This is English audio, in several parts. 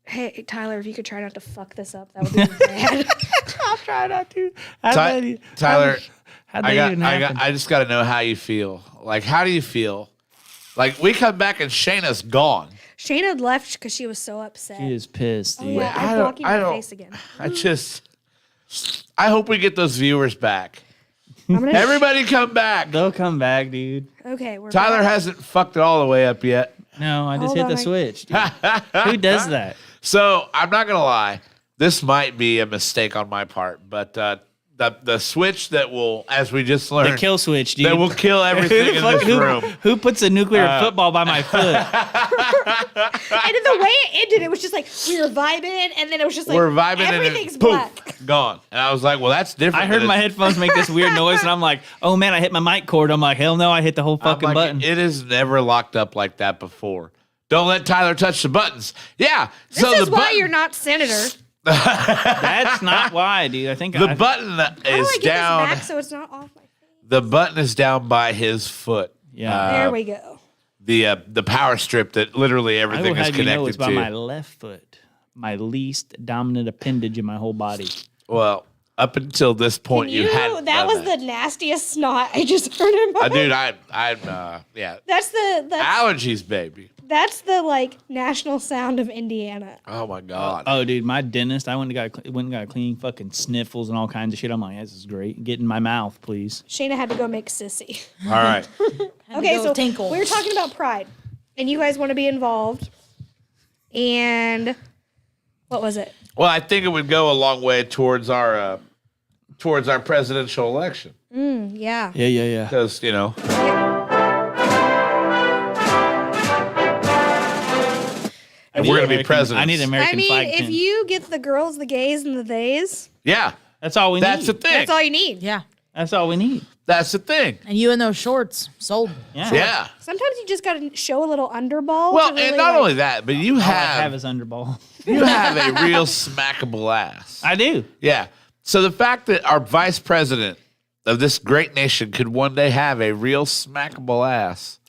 Hey, Tyler, if you could try not to fuck this up, that would be bad. I'll try not to. Tyler, I I just got to know how you feel. Like, how do you feel? Like, we come back and Shayna's gone. Shayna left because she was so upset. She is pissed, dude. Oh, yeah, I'm blocking my face again. I hope we get those viewers back. Everybody come back. They'll come back, dude. Okay, we're Tyler back. hasn't fucked it all the way up yet. No, I just Hold hit on, the switch. Dude. Who does that? So I'm not gonna lie, this might be a mistake on my part, but the switch that will, as we just learned, The kill switch, dude. that will kill everything in this room. Who puts a nuclear football by my foot? And the way it ended, it was just like we were vibing, and then it was just like We're vibing everything's and then, black. poof, gone. And I was like, well, that's different. I heard than my it's- headphones make this weird noise, and I'm like, oh man, I hit my mic cord. I'm like, hell no, I hit the whole I'm fucking like, button. It is never locked up like that before. Don't let Tyler touch the buttons. Yeah. This is why you're not senator. That's not why, dude. I think The button How do is I get down. this back so it's not off my face? The button is down by his foot. Yeah. There we go. The power strip that literally I everything will is have you know connected it's by to. my left foot, my least dominant appendage in my whole body. Well, up until this point, you hadn't. That done was the nastiest snot I just heard in my dude. Yeah. That's Allergies, baby. that's the like national sound of Indiana. Oh my god. Oh, dude, my dentist, I went and got a clean fucking sniffles and all kinds of shit. I'm like, this is great. Get in my mouth, please. Shayna had to go make sissy. All right. Okay, so tinkle. we were talking about pride, and you guys want to be involved. And what was it? Well, I think it would go a long way towards our presidential election Yeah. Yeah. because and we're gonna be presidents. I need an American I mean, flag if pin. you get the girls, the gays, and the theys, Yeah, That's all we that's the need. thing. that's all you need. Yeah. That's all we need. That's the thing. And you in those shorts sold. Yeah. Yeah. Sometimes you just got to show a little underball. Well, to really, and not like- only that, but you All I have have is underball. you have a real smackable ass. I do. Yeah. So the fact that our vice president of this great nation could one day have a real smackable ass.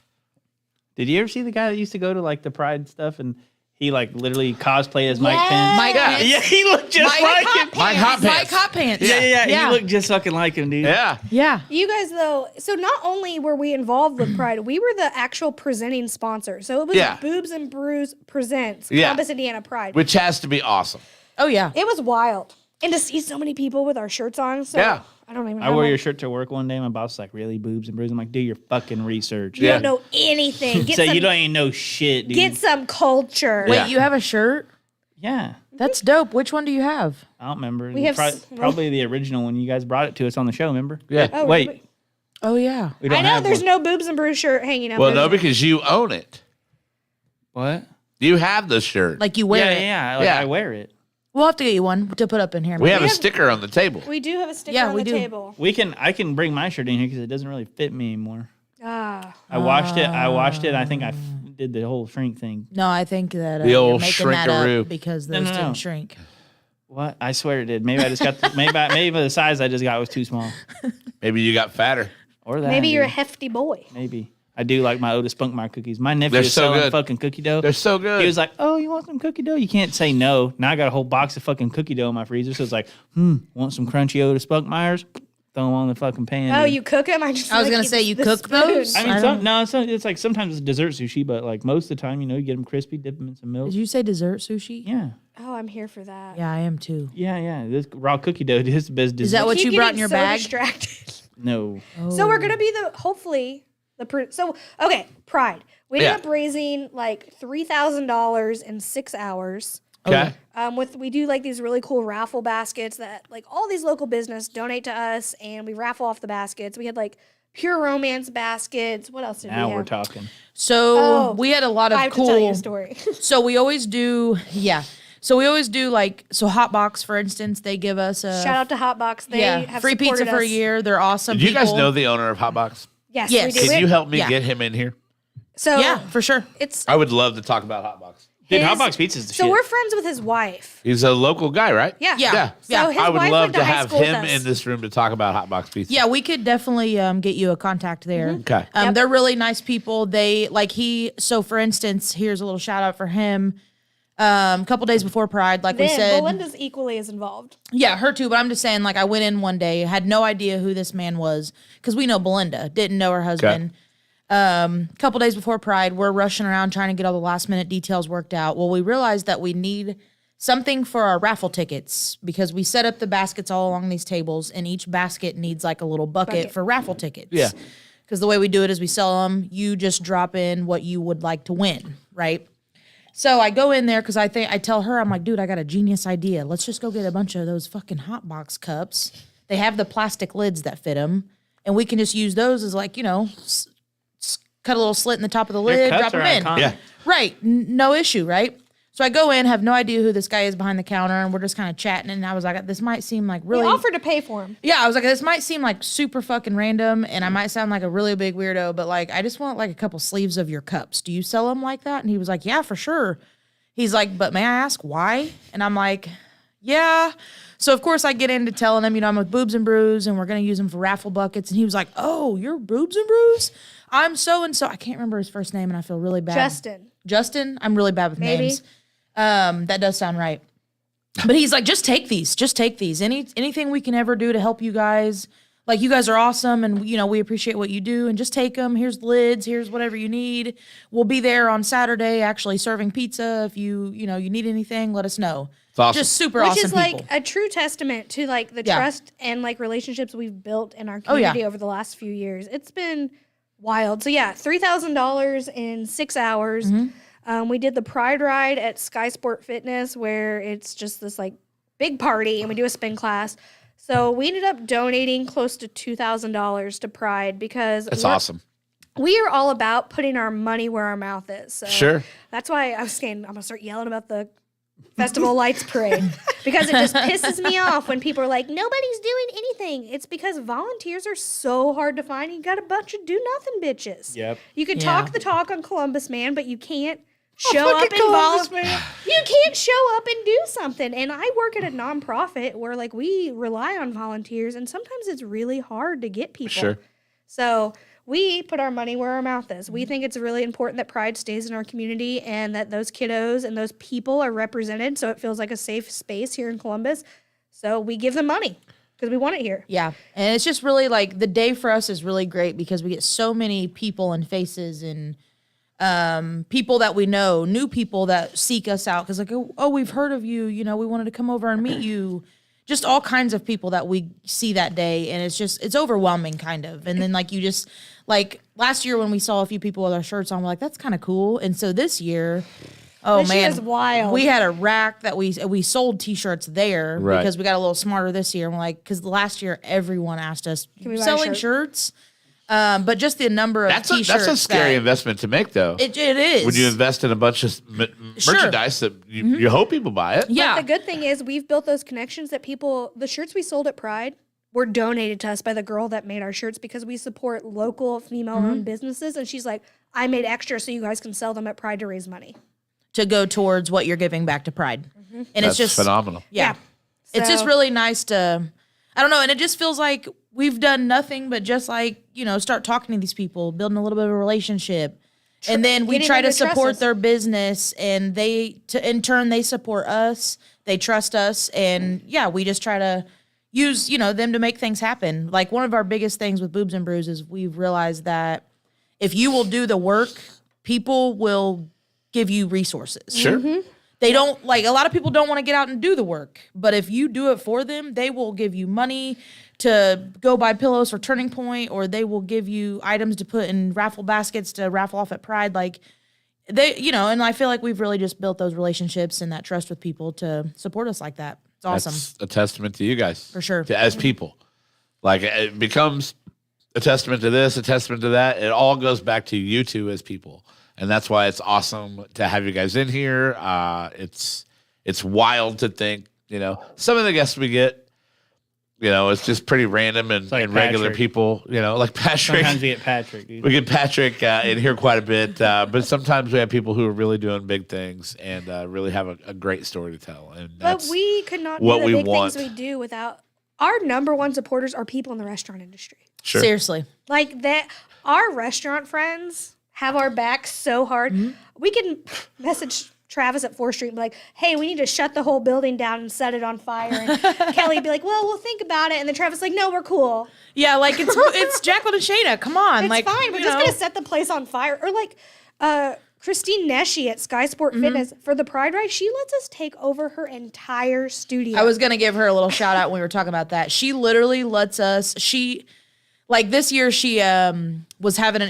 Did you ever see the guy that used to go to like the Pride stuff and he like literally cosplayed as Mike Pence? Mike Pence. Yeah, he looked just like him. Mike Hot Mike Pants. Hot Pants. Yeah. He looked just fucking like him, dude. Yeah. Yeah. You guys, though, so not only were we involved with Pride, we were the actual presenting sponsor. So it was Yeah. Boobs and Brews presents Yeah. Columbus, Indiana Pride. Which has to be awesome. Oh, yeah. It was wild. And to see so many people with our shirts on. So Yeah. I don't even know. I wore your shirt to work one day. My boss was like, really, Boobs and Brews? I'm like, do your fucking research. You Yeah. don't know anything. Get So some, you don't even know shit, dude. get some culture. Wait, Yeah. you have a shirt? Yeah. That's dope. Which one do you have? I don't remember. We have Probably the original one. You guys brought it to us on the show, remember? Yeah. Oh, Wait. really? Oh, yeah. We don't I know have there's one. no Boobs and Brews shirt hanging up. Well, there. no, because you own it. What? You have the shirt. Like you wear it. Yeah. Yeah. I wear it. We'll have to get you one to put up in here. we have a have- sticker on the table. We do have a sticker Yeah, on we the do. table. I can bring my shirt in here because it doesn't really fit me anymore. Ah. I washed it. I think I did the whole shrink thing. No, I think that The old you're making that shrinkaroo. up because those No. didn't shrink. What? I swear it did. Maybe I just got maybe the size I just got was too small. Maybe you got fatter. Or that. Maybe you're a dude. hefty boy. Maybe. I do like my Otis Spunkmeyer cookies. My nephew They're is so selling good. fucking cookie dough. They're so good. He was like, "Oh, you want some cookie dough? You can't say no." Now I got a whole box of fucking cookie dough in my freezer. So it's like, want some crunchy Otis Spunkmeyers? Throw them on the fucking pan. Oh, dude. you cook them? I was gonna say, you cook those? I mean, I don't- it's like sometimes it's dessert sushi, but like most of the time, you get them crispy, dip them in some milk. Did you say dessert sushi? Yeah. Oh, I'm here for that. Yeah, I am too. Yeah. This raw cookie dough is the best dessert. Is that what you Keep brought in getting your so bag? Distracted. No. So we're gonna be hopefully okay, Pride. We Yeah. ended up raising like $3,000 in 6 hours. Okay. We do like these really cool raffle baskets that like all these local business donate to us, and we raffle off the baskets. We had like pure romance baskets. What else did Now we have? we're talking. So Oh, we had a lot of I have cool. to tell you a story. So we always do, So we always do Hotbox, for instance, they give us a Shout out to Hotbox. They have free pizza supported for a us. year. They're awesome. Do you guys people. know the owner of Hotbox? Yes, Yes. we do. Can you help me Yeah. get him in here? So Yeah, for sure. it's I would love to talk about Hotbox. Dude, his- Hotbox Pizza's the So shit. we're friends with his wife. He's a local guy, right? Yeah. Yeah. So his I would wife love went to high have school with him us. in this room to talk about Hotbox Pizza. Yeah, we could definitely get you a contact there. Okay. Yep. They're really nice people. For instance, here's a little shout out for him. A couple days before Pride, like we Then said. Belinda's equally as involved. Yeah, her too. But I'm just saying, like, I went in one day, had no idea who this man was because we know Belinda, didn't know her husband. A couple days before Pride, we're rushing around trying to get all the last minute details worked out. Well, we realized that we need something for our raffle tickets because we set up the baskets all along these tables, and each basket needs like a little bucket. For raffle tickets. Yeah. Because the way we do it is we sell them. You just drop in what you would like to win, right? So I go in there because I tell her, I'm like, dude, I got a genius idea. Let's just go get a bunch of those fucking hot box cups. They have the plastic lids that fit them, and we can just use those as like, cut a little slit in the top of the lid, drop them in. iconic. Yeah. Right, no issue, right? So I go in, have no idea who this guy is behind the counter, and we're just kind of chatting. And I was like, this might seem like really. We offered to pay for him. Yeah, I was like, this might seem like super fucking random, and I might sound like a really big weirdo, but like, I just want like a couple sleeves of your cups. Do you sell them like that? And he was like, yeah, for sure. He's like, but may I ask why? And I'm like, yeah. So of course I get into telling him, I'm with Boobs and Brews, and we're gonna use them for raffle buckets. And he was like, oh, you're Boobs and Brews? I'm so and so. I can't remember his first name, and I feel really bad. Justin. I'm really bad with names. That does sound right. But he's like, just take these. Just take these. Anything we can ever do to help you guys. Like, you guys are awesome, and, we appreciate what you do, and just take them. Here's lids. Here's whatever you need. We'll be there on Saturday actually serving pizza. If you need anything, let us know. It's awesome. Just super Which awesome is people. like a true testament to like the Yeah. trust and like relationships we've built in our Oh, yeah. community over the last few years. It's been wild. So yeah, $3,000 in 6 hours. We did the Pride Ride at Sky Sport Fitness, where it's just this like big party, and we do a spin class. So we ended up donating close to $2,000 to Pride because That's awesome. we are all about putting our money where our mouth is. So Sure. that's why I was saying I'm gonna start yelling about the Festival Lights Parade because it just pisses me off when people are like, nobody's doing anything. It's because volunteers are so hard to find. You got a bunch of do nothing bitches. Yep. You can Yeah. talk the talk on Columbus Man, but you can't show fucking up and Columbus Man. You can't show up and do something. And I work at a nonprofit where like we rely on volunteers, and sometimes it's really hard to get people. Sure. So we put our money where our mouth is. We think it's really important that Pride stays in our community and that those kiddos and those people are represented so it feels like a safe space here in Columbus. So we give them money because we want it here. Yeah. And it's just really like the day for us is really great because we get so many people and faces and people that we know, new people that seek us out because like, oh, we've heard of you. We wanted to come over and meet you. Just all kinds of people that we see that day. And it's overwhelming kind of. And then like you just like last year when we saw a few people with our shirts on, we're like, that's kind of cool. And so this year, This year is wild. we had a rack that we sold t-shirts there Right. because we got a little smarter this year. And we're like, because last year everyone asked us, we buy a selling shirt?" shirts. But just the number of That's t-shirts. a scary that- investment to make, though. It is. When you invest in a bunch of Sure. merchandise that you hope people buy it. yeah. But the good thing is we've built those connections that the shirts we sold at Pride were donated to us by the girl that made our shirts because we support local female-owned businesses. And she's like, I made extra so you guys can sell them at Pride to raise money. to go towards what you're giving back to Pride. And That's it's just phenomenal. Yeah. It's just So- really nice to, I don't know. And it just feels like we've done nothing but just like, start talking to these people, building a little bit of a relationship. And then we getting try them to to trust support us. their business and in turn, they support us. They trust us. And yeah, we just try to use, them to make things happen. Like one of our biggest things with Boobs and Brews is we've realized that if you will do the work, people will give you resources. Sure. They don't like a lot of people don't want to get out and do the work, but if you do it for them, they will give you money to go buy pillows for Turning Point, or they will give you items to put in raffle baskets to raffle off at Pride. Like they, and I feel like we've really just built those relationships and that trust with people to support us like that. It's awesome. That's a testament to you guys. For sure. As people. Like it becomes a testament to this, a testament to that. It all goes back to you two as people. And that's why it's awesome to have you guys in here. It's wild to think, some of the guests we get, it's just pretty random and, like and regular Patrick. people, like Patrick. Sometimes we get Patrick, dude. We get Patrick in here quite a bit, but sometimes we have people who are really doing big things and really have a great story to tell. And But that's we could not what do the we big want. things we do without our number one supporters are people in the restaurant industry. sure. Seriously. Like that, our restaurant friends have our back so hard. We can message Travis at 4th Street and be like, hey, we need to shut the whole building down and set it on fire. And Kelly'd be like, well, we'll think about it. And then Travis like, no, we're cool. Yeah, like it's Jacqueline and Shayna. Come on. It's like, fine. We're you just know. going to set the place on fire. Or like Christine Neshi at Sky Sport Fitness for the Pride Ride. She lets us take over her entire studio. I was going to give her a little shout out when we were talking about that. She literally lets us, like this year she was having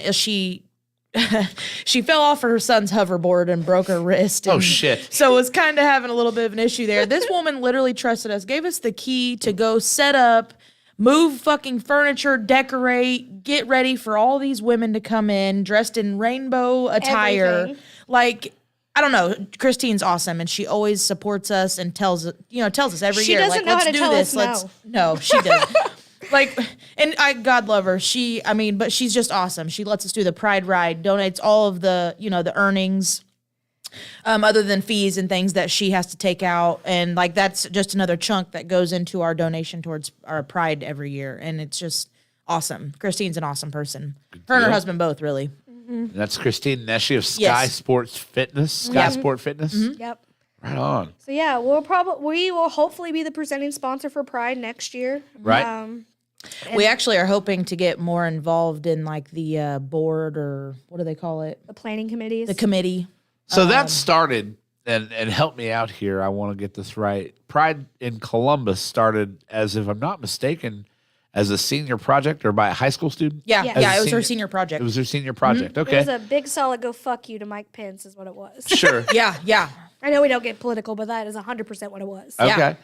she fell off her son's hoverboard and broke her wrist. Oh, and shit. So was kind of having a little bit of an issue there. This woman literally trusted us, gave us the key to go set up, move fucking furniture, decorate, get ready for all these women to come in dressed in rainbow attire. Everything. Like, I don't know. Christine's awesome, and she always supports us and tells us every She year, doesn't like, know how let's to do tell this. us No, she doesn't. Like, and God love her. But she's just awesome. She lets us do the Pride Ride, donates all of the, the earnings, other than fees and things that she has to take out. And like, that's just another chunk that goes into our donation towards our Pride every year. And it's just awesome. Christine's an awesome person. Her and her deal. husband both, really. That's Christine Neshi of Sky Yes. Sports Fitness. Sky Sport Fitness. Yep. Right on. So yeah, we will hopefully be the presenting sponsor for Pride next year. Right. We actually are hoping to get more involved in like the board, or what do they call it? The planning committees. The committee. So that started, and help me out here. I want to get this right. Pride in Columbus started, as if I'm not mistaken, as a senior project or by a high school student. Yeah, Yeah. yeah, As a it was her senior- senior project. It was their senior project. It Okay. was a big solid go fuck you to Mike Pence is what it was. Sure. Yeah. I know we don't get political, but that is 100% what it was. Okay.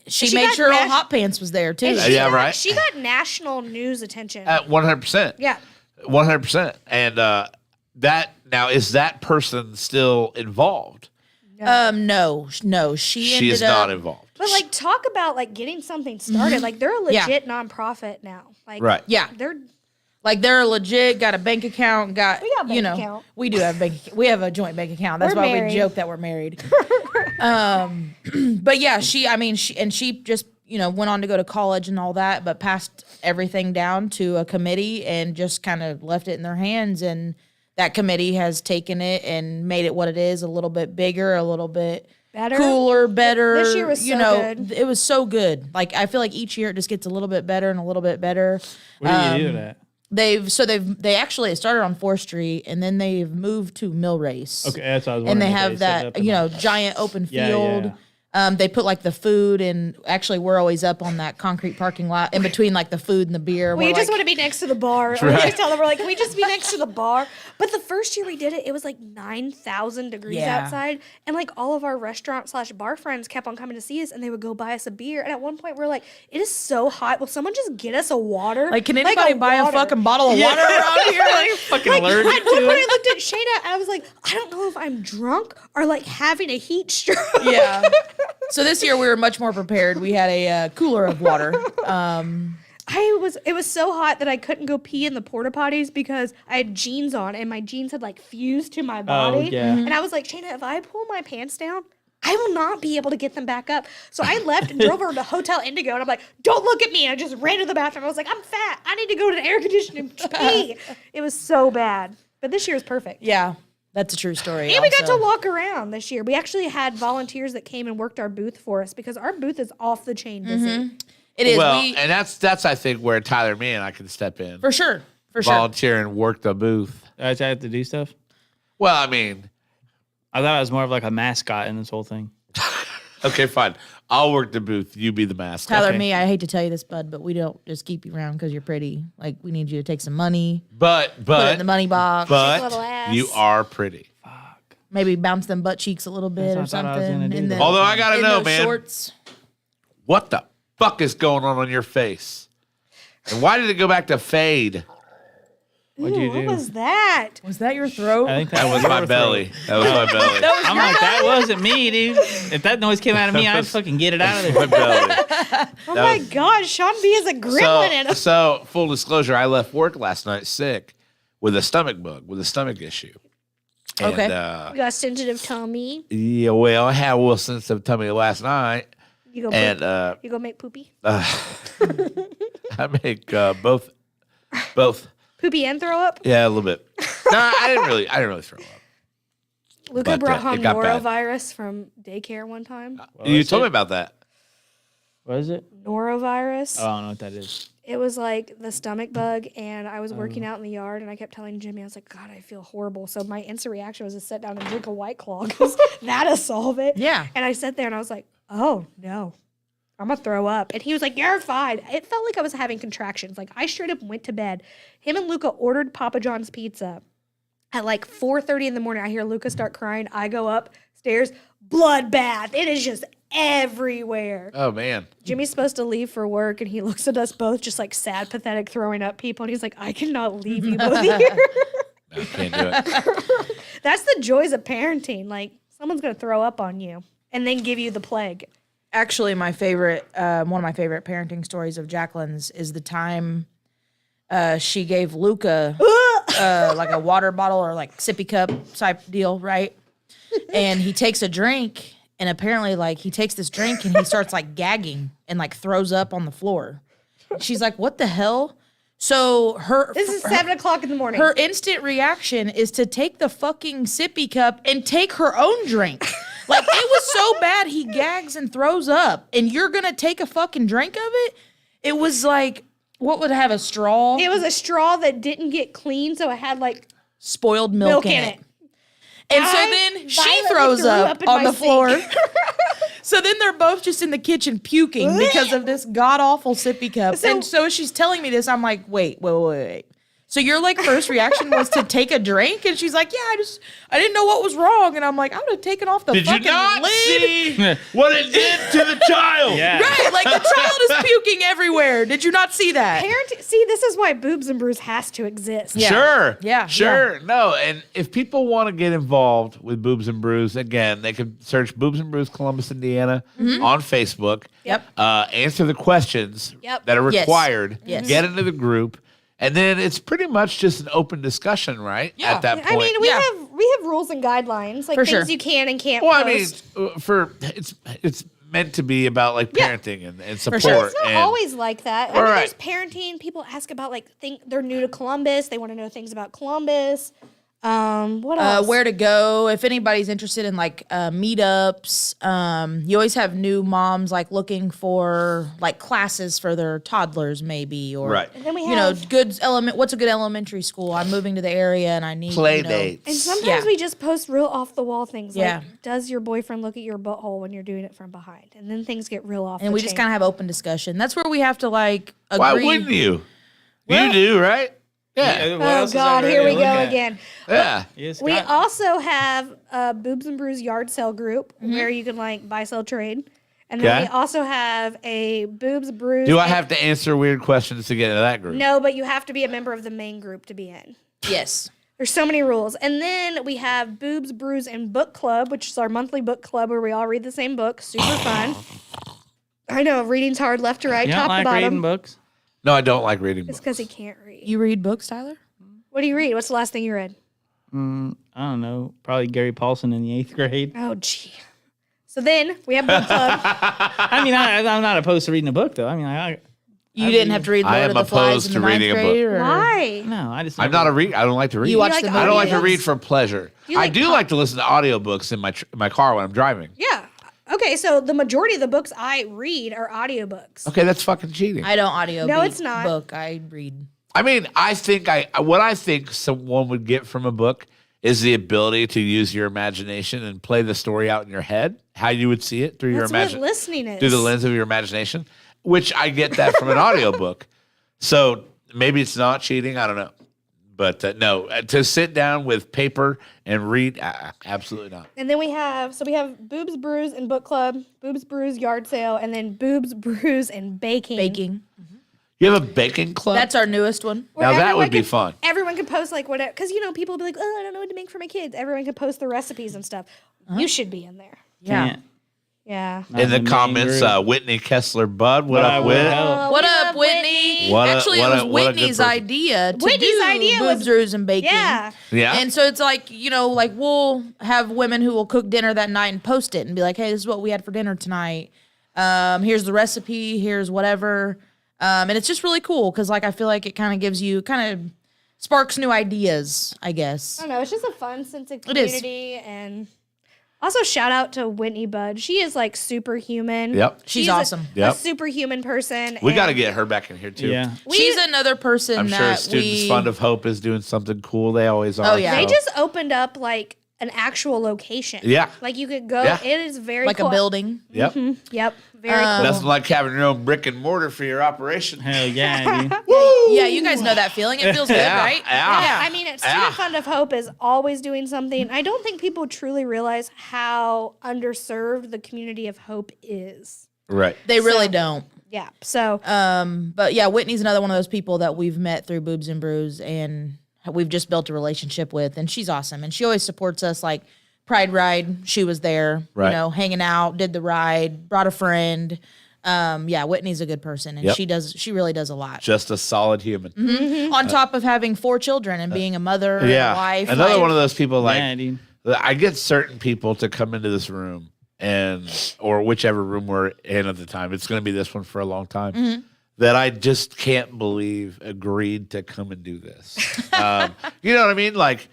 She She made got sure mashed- old Hot Pants was there too. And Yeah, right. She got national news attention. 100%. Yeah. 100%. And that now, is that person still involved? No, she She ended is up, not involved. But like talk about like getting something started. Like they're a Yeah. legit nonprofit now. Like Right. Yeah, they're like they're legit. Got a bank account. Got We got a bank account. We do have a bank. We have a joint bank account. That's We're why married. we joke that we're married. But yeah, she just went on to go to college and all that, but passed everything down to a committee and just kind of left it in their hands. And that committee has taken it and made it what it is, a little bit bigger, a little bit Better? cooler, better. This year was so good. It was so good. Like, I feel like each year it just gets a little bit better and a little bit better. Where do you do that? They actually started on 4th Street and then they've moved to Mill Race. Okay, that's what I was wondering. And they if have set it up that, in giant open Yeah, field. yeah. They put like the food, and actually we're always up on that concrete parking lot in between like the food and the beer. we We're just like- want to be next to the bar. We always tell them we're like, can we just be next to the bar? But the first year we did it, it was like 9,000 degrees Yeah. outside, and like all of our restaurant/bar friends kept on coming to see us, and they would go buy us a beer. And at one point, we're like, it is so hot. Will someone just get us a water? Like, can anybody buy a water? fucking bottle of water around here? Like, fucking Like, allergic at one to point, it. I looked at Shayna and I was like, I don't know if I'm drunk or like having a heat stroke. yeah. So this year we were much more prepared. We had a cooler of water. It was so hot that I couldn't go pee in the porta potties because I had jeans on and my jeans had like fused to my body. yeah. And I was like, Shayna, if I pull my pants down, I will not be able to get them back up. So I left and drove over to Hotel Indigo and I'm like, don't look at me. I just ran to the bathroom. I was like, I'm fat. I need to go to the air conditioning and pee. It was so bad. But this year is perfect. Yeah, that's a true story. And we got also. to walk around this year. We actually had volunteers that came and worked our booth for us because our booth is off the chain busy. It is. Well, we, and that's I think where Tyler, me, and I can step in, for sure. For sure. volunteer and work the booth. I have to do stuff. Well, I mean, I thought I was more of like a mascot in this whole thing. okay, fine. I'll work the booth. You be the mascot. Tyler, Okay. me, I hate to tell you this, bud, but we don't just keep you around because you're pretty. Like, we need you to take some money, But put it in the money box, little ass. you are pretty. maybe bounce them butt cheeks a little bit or That's what I thought I was something. gonna do in that. the- Although I gotta in know, those man, Shorts. what the fuck is going on your face? And why did it go back to fade? What'd you Ooh, do? what was that? Was that your throat? I think That was my belly. That was my belly. I'm like, that wasn't me, dude. If that noise came out of me, I'd fucking get it out of My there. belly. Oh my God, Sean B is a gremlin in him. So full disclosure, I left work last night sick with a stomach bug, with a stomach issue. And, Okay. You got sensitive tummy. yeah, well, I had a little sensitive tummy last night, You go and poop. You go make poopy. I make both. Poopy and throw up. Yeah, a little bit. No, I didn't really throw up. Luca But, brought it home got bad. norovirus from daycare one time. You told me about that. What is it? Norovirus. Oh, I don't know what that is. It was like the stomach bug, and I was working out in the yard, and I kept telling Jimmy, I was like, God, I feel horrible. So my instant reaction was to sit down and drink a White Claw because that'll solve it. Yeah. And I sat there, and I was like, oh, no. I'm going to throw up. And he was like, you're fine. It felt like I was having contractions. Like, I straight up went to bed. Him and Luca ordered Papa John's pizza. At like 4:30 in the morning, I hear Luca start crying. I go upstairs, bloodbath. It is just everywhere. Oh man. Jimmy's supposed to leave for work, and he looks at us both just like sad, pathetic, throwing up people. And he's like, I cannot leave you both here. No, can't do it. That's the joys of parenting. Like, someone's going to throw up on you and then give you the plague. Actually, my favorite, one of my favorite parenting stories of Jacqueline's is the time she gave Luca like a water bottle or like sippy cup type deal, right? And he takes a drink, and apparently, like, he takes this drink and he starts like gagging and like throws up on the floor. She's like, "What the hell?" So This is 7 o'clock in the morning. her instant reaction is to take the fucking sippy cup and take her own drink. Like, it was so bad he gags and throws up, and you're gonna take a fucking drink of it? It was like, what would have a straw? It was a straw that didn't get clean, so it had like Spoiled milk in it. And so I then she violently throws threw up in on my the floor. sink. So then they're both just in the kitchen puking because of this god awful sippy cup. And so she's telling me this. I'm like, wait. So your like first reaction was to take a drink? And she's like, yeah, I didn't know what was wrong. And I'm like, I would have taken off the Did you fucking not lid. see what it did to the child? Yeah. Right, like the child is puking everywhere. Did you not see that? See, this is why Boobs and Brews has to exist. Yeah. Sure. Yeah, Sure. No, and if people want to get involved with Boobs and Brews, again, they can search Boobs and Brews Columbus, Indiana on Facebook. Yep. Answer the questions Yep. that are Yes. required. Yes. Get into the group. And then it's pretty much just an open discussion, right? Yeah. At that point. I mean, we Yeah. have rules and guidelines, like For things sure. you can and can't well, I mean, post. it's meant to be about like Yeah. parenting and support. sure. It's not and, always like that. I mean, Right. there's parenting. People ask about like they're new to Columbus. They want to know things about Columbus. What else? Where to go if anybody's interested in like meetups. You always have new moms like looking for like classes for their toddlers maybe, or Right. And then we you know, have what's a good elementary school? I'm moving to the area and I need Play you know, dates. And sometimes Yeah. we just post real off the wall things Yeah. like, does your boyfriend look at your butthole when you're doing it from behind? And then things get real off and the we just chain. kind of have open discussion. That's where we have to like agree. Why wouldn't you? You do, right? Yeah. What Oh, else is God, there here really we to go look at? again. Yeah. Yes, We God. also have a Boobs and Brews yard sale group where you can like buy, sell, trade. And then Okay. we also have a Boobs Brews. Do I have to answer weird questions to get into that group? No, but you have to be a member of the main group to be in. Yes. There's so many rules. And then we have Boobs, Brews, and Book Club, which is our monthly book club where we all read the same book. Super fun. I know, reading's hard left to right, You top don't like to bottom. reading books? No, I don't like reading It's books. because he can't read. You read books, Tyler? What do you read? What's the last thing you read? I don't know. Probably Gary Paulson in the 8th grade. Oh, gee. So then we have Book Club. I mean, I'm not opposed to reading a book, though. I mean, You didn't have to read I Lord am of the Flies opposed in to the ninth reading a book. grade? Or? Why? no, I just. I'm not a read. I don't like to read. You watch like the audio I don't like to audiobooks? read for pleasure. You I like do pop- like to listen to audiobooks in my car when I'm driving. Yeah. Okay, so the majority of the books I read are audiobooks. Okay, that's fucking cheating. I don't audio No, it's not. book. I read. I mean, what I think someone would get from a book is the ability to use your imagination and play the story out in your head, how you would see it through your That's what imagination, listening is. through the lens of your imagination, which I get that from an audiobook. So maybe it's not cheating. I don't know. But no, to sit down with paper and read, absolutely not. And then we have Boobs, Brews, and Book Club, Boobs, Brews, Yard Sale, and then Boobs, Brews, and Baking. Baking. You have a baking club? That's our newest one. Where Now that everyone would be can- fun. Everyone can post like whatever, because people will be like, oh, I don't know what to make for my kids. Everyone can post the recipes and stuff. You should be in there. Yeah. Yeah. In the comments, Whitney Kessler Bud, what up, Whit? What up, Whitney? What a- Actually, what it was a- what a good Whitney's person. idea to Whitney's do idea boobs, was- brews, and baking. Yeah. Yeah. And so it's like, like we'll have women who will cook dinner that night and post it and be like, hey, this is what we had for dinner tonight. Here's the recipe. Here's whatever. And it's just really cool because, like, I feel like it kind of gives you sparks new ideas, I guess. I don't know. It's just a fun sense of It is. community. And also shout out to Whitney Budd. She is like superhuman. Yep. She's awesome. A Yep. superhuman person. We and got to get her back in here too. Yeah. She's another person I'm sure that Students we... Fund of Hope is doing something cool. They always are. Oh, yeah. They so- just opened up like an actual location. Yeah. Like you could go. Yeah. It is very like cool. a building. Yep. Yep. Very cool. Nothing like having your own brick and mortar for your operation. Hell yeah, dude. Yeah, you guys know that feeling. It feels good, Yeah, right? yeah. I mean, Student Fund of Hope is always doing something. I don't think people truly realize how underserved the community of Hope is. Right. They really don't. Yeah. So But yeah, Whitney's another one of those people that we've met through Boobs and Brews and we've just built a relationship with, and she's awesome. And she always supports us. Like Pride Ride, she was there, Right. you know, hanging out, did the ride, brought a friend. Yeah, Whitney's a good person, and Yep. she really does a lot. Just a solid human. On top of having 4 children and being a mother and a Yeah. wife. Another like- one of those people like Yeah, dude. I get certain people to come into this room or whichever room we're in at the time. It's going to be this one for a long time. That I just can't believe agreed to come and do this. You know what I mean? Like,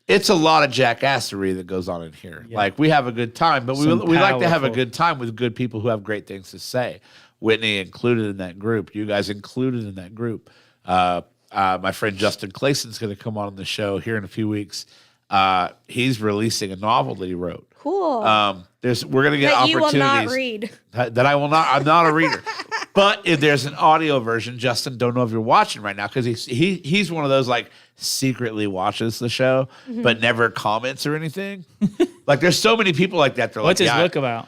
it's a lot of jackassery that goes on in here. Like, we have a good time, but we Some like to have a powerful- good time with good people who have great things to say. Whitney included in that group. You guys included in that group. My friend Justin Clayson's going to come on the show here in a few weeks. He's releasing a novel that he wrote. cool. We're going to get that you will opportunities not read. that I will not. I'm not a reader, but if there's an audio version, Justin, don't know if you're watching right now because he's one of those like secretly watches the show but never comments or anything. Like there's so many people like that. They're What's like, his book about?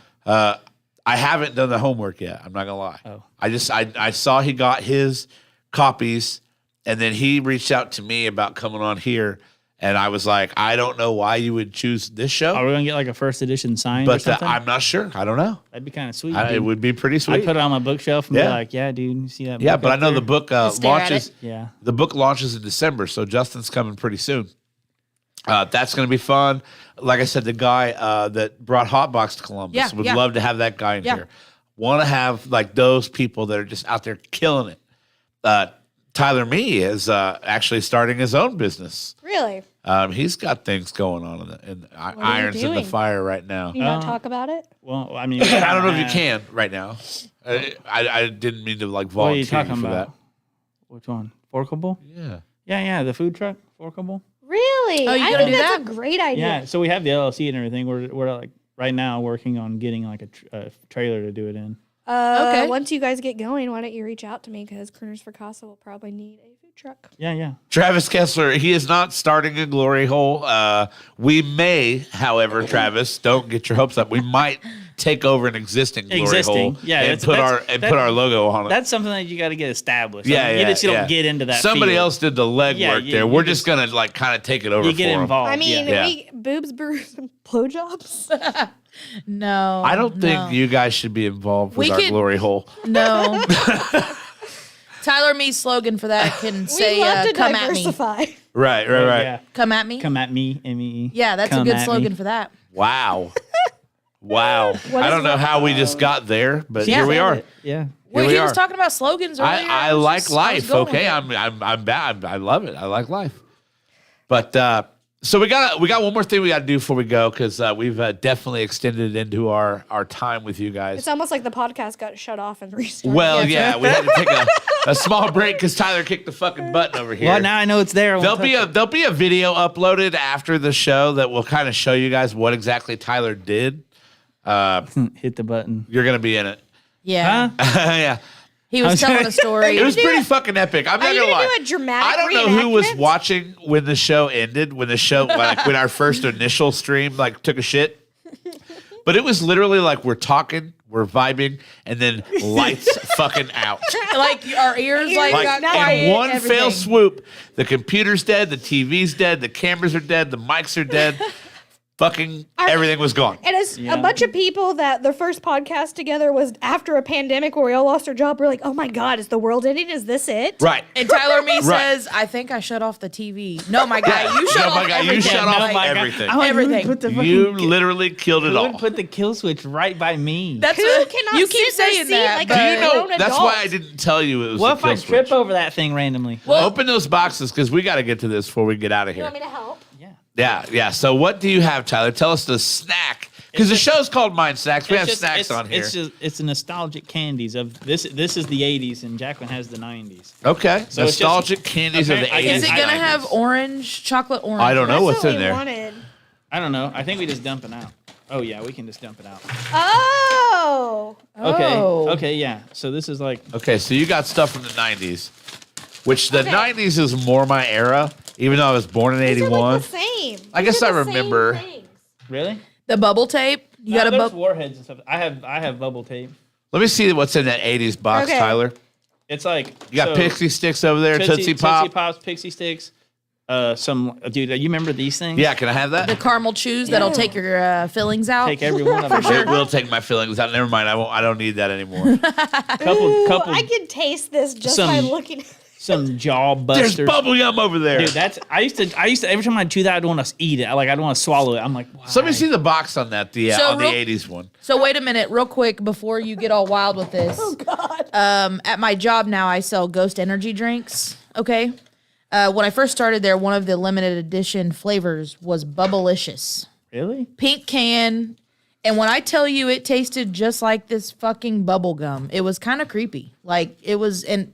I haven't done the homework yet. I'm not gonna lie. Oh. I saw he got his copies, and then he reached out to me about coming on here, and I was like, I don't know why you would choose this show, Are we gonna get like a first edition signed or but something? I'm not sure. I don't know. That'd be kind of sweet. It dude. would be pretty I'd sweet. put it on my bookshelf and be Yeah. like, "Yeah, dude, you see that?" Yeah, book but I up know there? the book stare at launches. it. Yeah, The book launches in December, so Justin's coming pretty soon. That's going to be fun. Like I said, the guy that brought Hotbox to Columbus Yeah, would yeah. love to have that guy in Yeah. here. Want to have like those people that are just out there killing it. Tyler Mee is actually starting his own business. Really? He's got things going on in are you irons in the doing? fire right now. Can you not talk about it? well, I mean, I don't know if you can right now. I didn't mean to like What are you volunteer talking for about? Which one? Forkable? that. Yeah, the food truck, Forkable. Really? Oh, you I gonna think do that's that? a great idea. Yeah, so we have the LLC and everything. We're like right now working on getting like a trailer to do it in. Okay. Once you guys get going, why don't you reach out to me because Crooners for Casa will probably need a food truck. Yeah. Travis Kessler, he is not starting a glory hole. We may, however, Travis, don't get your hopes up. We might take over an existing glory hole Yeah, and that's- put our logo on it. That's something that you got to get established. Yeah, I mean, yeah, you just don't yeah. get into that. Somebody field. else did the legwork Yeah, there. you We're just- just gonna like kind of take it over You get for 'em. involved. I mean, yeah. Yeah. boobs, brews, and blowjobs. No. I don't no. think you guys should be involved with We our could- glory hole. No. Tyler Mee's slogan for that can We say, love to come at me. diversify. Right. Yeah. Come at me. Come at me, M-E-E. Yeah, that's a Come good at slogan me. for that. Wow. Wow. I don't know how we just got there, but Yeah. here we are. Yeah. Well, we he was are. talking about slogans earlier. I was like just- I was life. going with Okay, it. I'm bad. I love it. I like life. But so we got one more thing we got to do before we go because we've definitely extended into our time with you guys. It's almost like the podcast got shut off and restarted. Well, yeah, we had to take a small break because Tyler kicked the fucking button over here. Well, now I know it's there. I won't There'll be a video uploaded after the show that will kind of show you guys what exactly Tyler did. hit the button. You're gonna be in it. Yeah. Yeah. He was telling a story. It was pretty fucking epic. I'm not you gonna gonna lie. do a dramatic I don't know who was reenactment? watching when the show ended, when the show like when our first initial stream like took a shit. But it was literally like we're talking, we're vibing, and then lights fucking out. like our ears like Like got Not quiet. in one everything. fell swoop, the computer's dead, the TV's dead, the cameras are dead, the mics are dead. fucking everything was gone. And it's a bunch of people that their first podcast together was after a pandemic where we all lost our job. We're like, oh my God, is the world ending? Is this it? Right. And Tyler Me says, I think I shut off the TV. No, my guy, you shut off everything. You shut off Like, everything. Everything. You literally killed it Who all. would put the kill switch right by me? That's Who what cannot you sit keep in their saying seat that. like but a You know, grown that's adult? why I didn't tell you it was What the if kill I trip switch. over that thing randomly? Open those boxes because we got to get to this before we get out of You here. want me to help? Yeah. So what do you have, Tyler? Tell us the snack because the show's called Mind Snacks. We have snacks on here. It's the nostalgic candies of this. This is the '80s, and Jacqueline has the '90s. Okay. So it's Nostalgic candies of the apparently- 80s. Is it going to have orange, chocolate orange? I don't know what's in there. Wanted. I don't know. I think we just dump it out. Oh yeah, we can just dump it out. Oh. Okay. Oh. Okay. Yeah. So this is like Okay, so you got stuff from the 90s, which the Okay. 90s is more my era, even though I was born in These are 81. like the same. I These guess are I the same remember. things. really. The bubble tape? You got a there's bubble? warheads and stuff. I have bubble tape. Let me see what's in that 80s box, Okay. Tyler. It's like You got so, Pixie Sticks over there, Tootsie Pop. Tootsie Pops, Pixie Sticks. Some dude. You remember these things? Yeah, can I have The that? caramel chews that'll take your fillings out? Take every one of them. It will take my fillings out. Never mind. I don't need that anymore. couple. I can taste this just Some- by looking. Some jaw There's busters. bubble gum over there. Dude, I used to every time I chew that I'd want to eat it. I'd want to swallow it. I'm like, why? So let me see the box on that. So On the real- 80s one. So wait a minute, real quick, before you get all wild with this. Oh God. At my job now, I sell Ghost energy drinks. Okay. When I first started there, one of the limited edition flavors was Bubblicious. Really? Pink can. And when I tell you it tasted just like this fucking bubble gum, it was kind of creepy. Like it was, and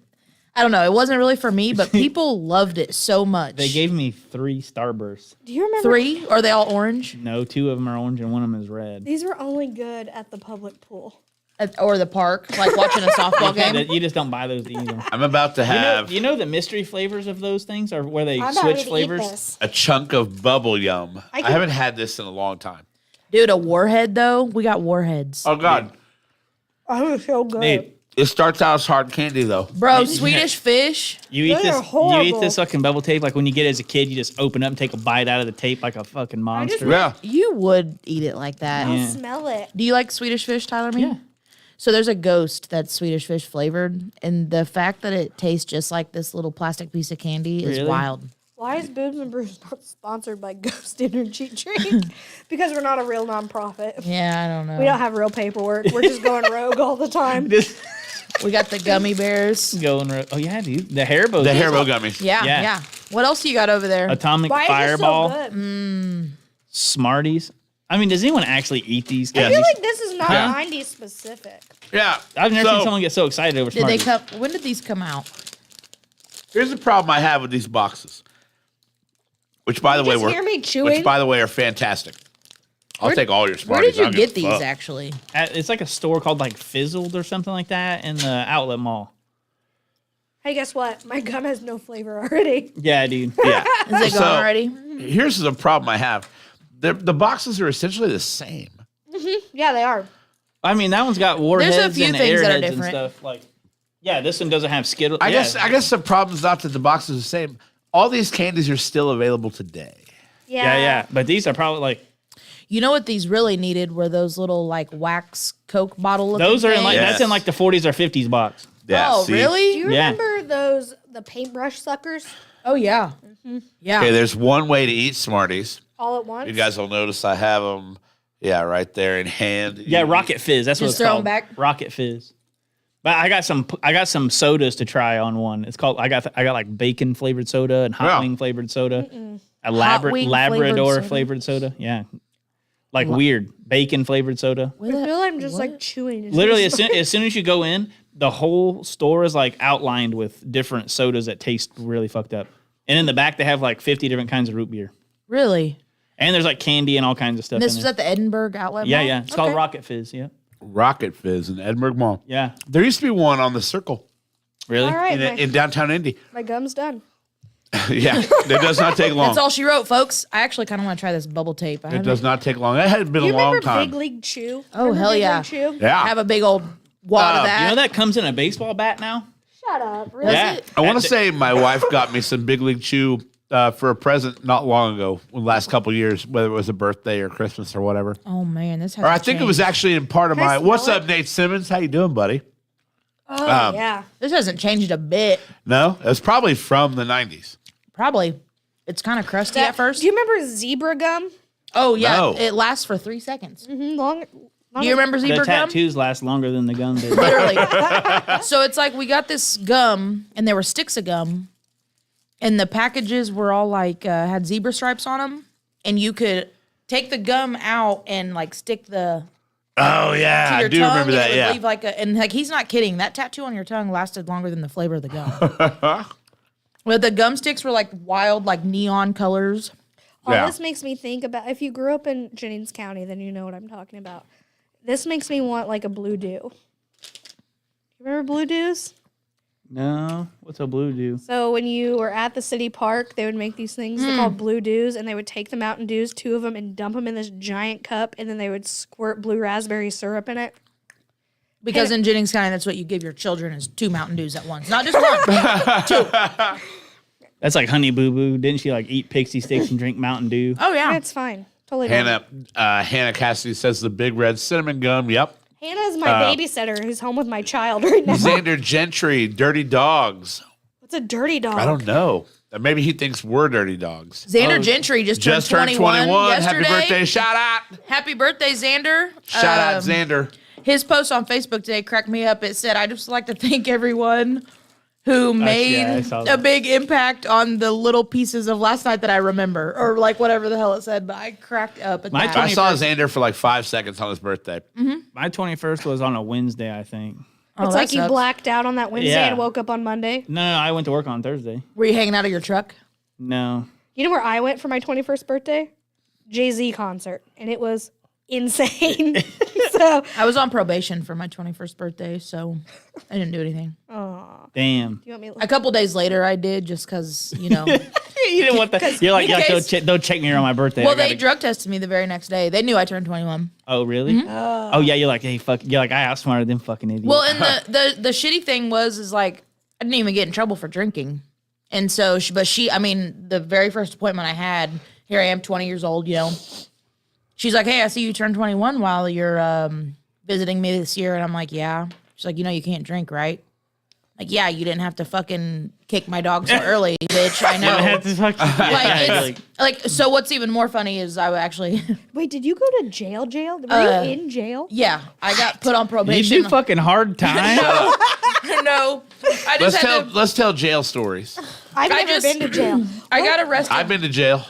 I don't know, it wasn't really for me, but people loved it so much. They gave me 3 Starbursts. Do you remember? 3? Are they all orange? No, 2 of them are orange and one of them is red. These were only good at the public pool. Or the park, like watching a softball game? You just don't buy those to eat them. I'm about to have You know the mystery flavors of those things are where they I'm not switch ready to eat flavors. this. a chunk of bubble yum. I can- haven't had this in a long time. Dude, a warhead though? We got warheads. Oh, God. Oh, it was so good. Dude, It starts out as hard candy, though. Bro, Swedish fish. you eat Those this. are You eat horrible. this fucking bubble tape like when you get it as a kid. You just open up and take a bite out of the tape like a fucking monster. Yeah. You would eat it like that. I'll Yeah. smell it. Do you like Swedish fish, Tyler? Me? Yeah. So there's a ghost that's Swedish fish flavored, and the fact that it tastes just like this little plastic piece of candy is Really? wild. Why is Boobs and Brews not sponsored by Ghost Energy Drink? Because we're not a real nonprofit. Yeah, I don't know. We don't have real paperwork. We're just going rogue all the time. Just We got the gummy bears. going. Oh yeah, dude. The Haribo. The Haribo gummies. Yeah, Yeah. yeah. What else you got over there? Atomic Why Fireball. is it so good? Smarties. I mean, does anyone actually eat these? I Yeah. feel like this is not Huh? 90s specific. Yeah. I've never So, seen someone get so excited over Did they Smarties. come? When did these come out? Here's the problem I have with these boxes. Which, by the way, just hear me chewing? which, by the way, are fantastic. I'll take all your Where Smarties. did you I don't get give a these? fuck. Actually, It's like a store called like Fizzled or something like that in the outlet mall. Hey, guess what? My gum has no flavor already. Yeah, dude. Yeah. is it So, gone already? Here's the problem I have. The boxes are essentially the same. Yeah, they are. I mean, that one's got warheads few and things that are airheads and different. stuff. Like, yeah, this one doesn't have Skittles. I guess the problem is not that the boxes are the same. All these candies are still available today. Yeah. But these are probably like You know what these really needed were those little like wax Coke bottle. looking those are in like Yes. that's in like the 40s or 50s box. Yeah. Oh, see? Do really? you Yeah. remember the paintbrush suckers Oh yeah, yeah. Okay, there's one way to eat Smarties. all at once? You guys will notice I have them. Yeah, right there in hand. Yeah, Rocket Fizz. That's what Just it's throw 'em called. back? Rocket Fizz. But I got some sodas to try on one. It's called I got like bacon flavored soda and hot Yeah. wing flavored soda. A Hot wing Labrador flavored flavored soda. Yeah. Like weird bacon flavored soda. I feel I'm just like chewing. Literally, as soon as you go in, the whole store is like outlined with different sodas that taste really fucked up. And in the back, they have like 50 different kinds of root beer. Really? And there's like candy and all kinds of stuff. And this in was there. at the Edinburgh outlet. Yeah, Mall? yeah. It's called Okay. Rocket Fizz. Yeah. Rocket Fizz in Edinburgh Mall. Yeah. There used to be one on the Circle Really? All right, in downtown Indy. my gum's done. Yeah, it does not take long. That's all she wrote, folks. I actually kind of want to try this bubble tape. I It haven't- does not take long. It had been Do you a long remember time. Big League Chew? Oh, Remember hell Big yeah. League Chew? Yeah. have a big old wad of that. You know that comes in a baseball bat now? Shut up. Really? Yeah. it? I want to say my wife got me some Big League Chew for a present not long ago, the last couple years, whether it was a birthday or Christmas or whatever. Oh man, this has Or I think it was actually in part of Can I my. What's smell up, Nate Simmons? How you doing, buddy? Oh, yeah. This hasn't changed a bit. No, it was probably from the 90s. Probably. It's kind of crusty at first. Do you remember zebra gum? Oh yeah, No. it lasts for 3 seconds. Long. Do you remember The zebra gum? tattoos last longer than the gum did. Literally. So it's like we got this gum, and there were sticks of gum, and the packages were all like had zebra stripes on them, and you could take the gum out and like stick the Oh yeah, to I your do tongue, remember and that. it would Yeah, leave like a, and like he's not kidding. That tattoo on your tongue lasted longer than the flavor of the gum. But the gum sticks were like wild, like neon colors. All Yeah. this makes me think about, if you grew up in Jennings County, then you know what I'm talking about. This makes me want like a blue dew. You remember blue dews? No, what's a blue do? So when you were at the city park, they would make these things they're called blue dews, and they would take the Mountain Dews, 2 of them, and dump them in this giant cup, and then they would squirt blue raspberry syrup in it. Because in Jennings County, that's what you give your children is 2 Mountain Dews at once, not just one. That's like Honey Boo Boo. Didn't she like eat pixie sticks and drink Mountain Dew? Oh yeah, It's fine. Totally fine. Hannah Cassidy says the big red cinnamon gum. Yep. Hannah's my babysitter who's home with my child right now. Xander Gentry, Dirty Dogs. What's a dirty dog? I don't know. Maybe he thinks we're dirty dogs. Xander Gentry just turned 21 yesterday. Happy birthday! Shout out! Happy birthday, Xander. Shout out, Xander. His post on Facebook today cracked me up. It said, "I just like to thank everyone who made I saw a that. big impact on the little pieces of last night that I remember," or like whatever the hell it said. But I cracked up at My that. I saw Xander for like 5 seconds on his birthday. My 21st was on a Wednesday, I think. Oh, It's that like you sucks. blacked out on that Wednesday Yeah. and woke up on Monday. No, I went to work on Thursday. Were you hanging out of your truck? No. You know where I went for my 21st birthday? Jay-Z concert, and it was insane. So, I was on probation for my 21st birthday, so I didn't do anything. Damn. you want me to A couple days later, I did just because, you know. You didn't want that. You're like, in yeah, case- don't check me on my birthday. Well, I gotta- they drug tested me the very next day. They knew I turned 21. Oh, really? Oh, yeah. You're like, hey, fuck. You're like, I outsmarted them fucking idiots. Well, and the shitty thing is like I didn't even get in trouble for drinking, and so I mean, the very first appointment I had, here I am, 20 years old, you know. She's like, "Hey, I see you turned 21 while you're visiting me this year," and I'm like, "Yeah." She's like, "You know, you can't drink, right?" Like, "Yeah, you didn't have to fucking kick my dog so early, bitch. I know." Had to fuck- Yeah, Like, like, so what's even more funny is I actually, Wait, did you go to jail? Were you in jail? yeah, I got put on you probation. do fucking hard time. No, I just had to. Let's tell jail stories. I've I never just- been to jail. I got arrested. I've been to jail.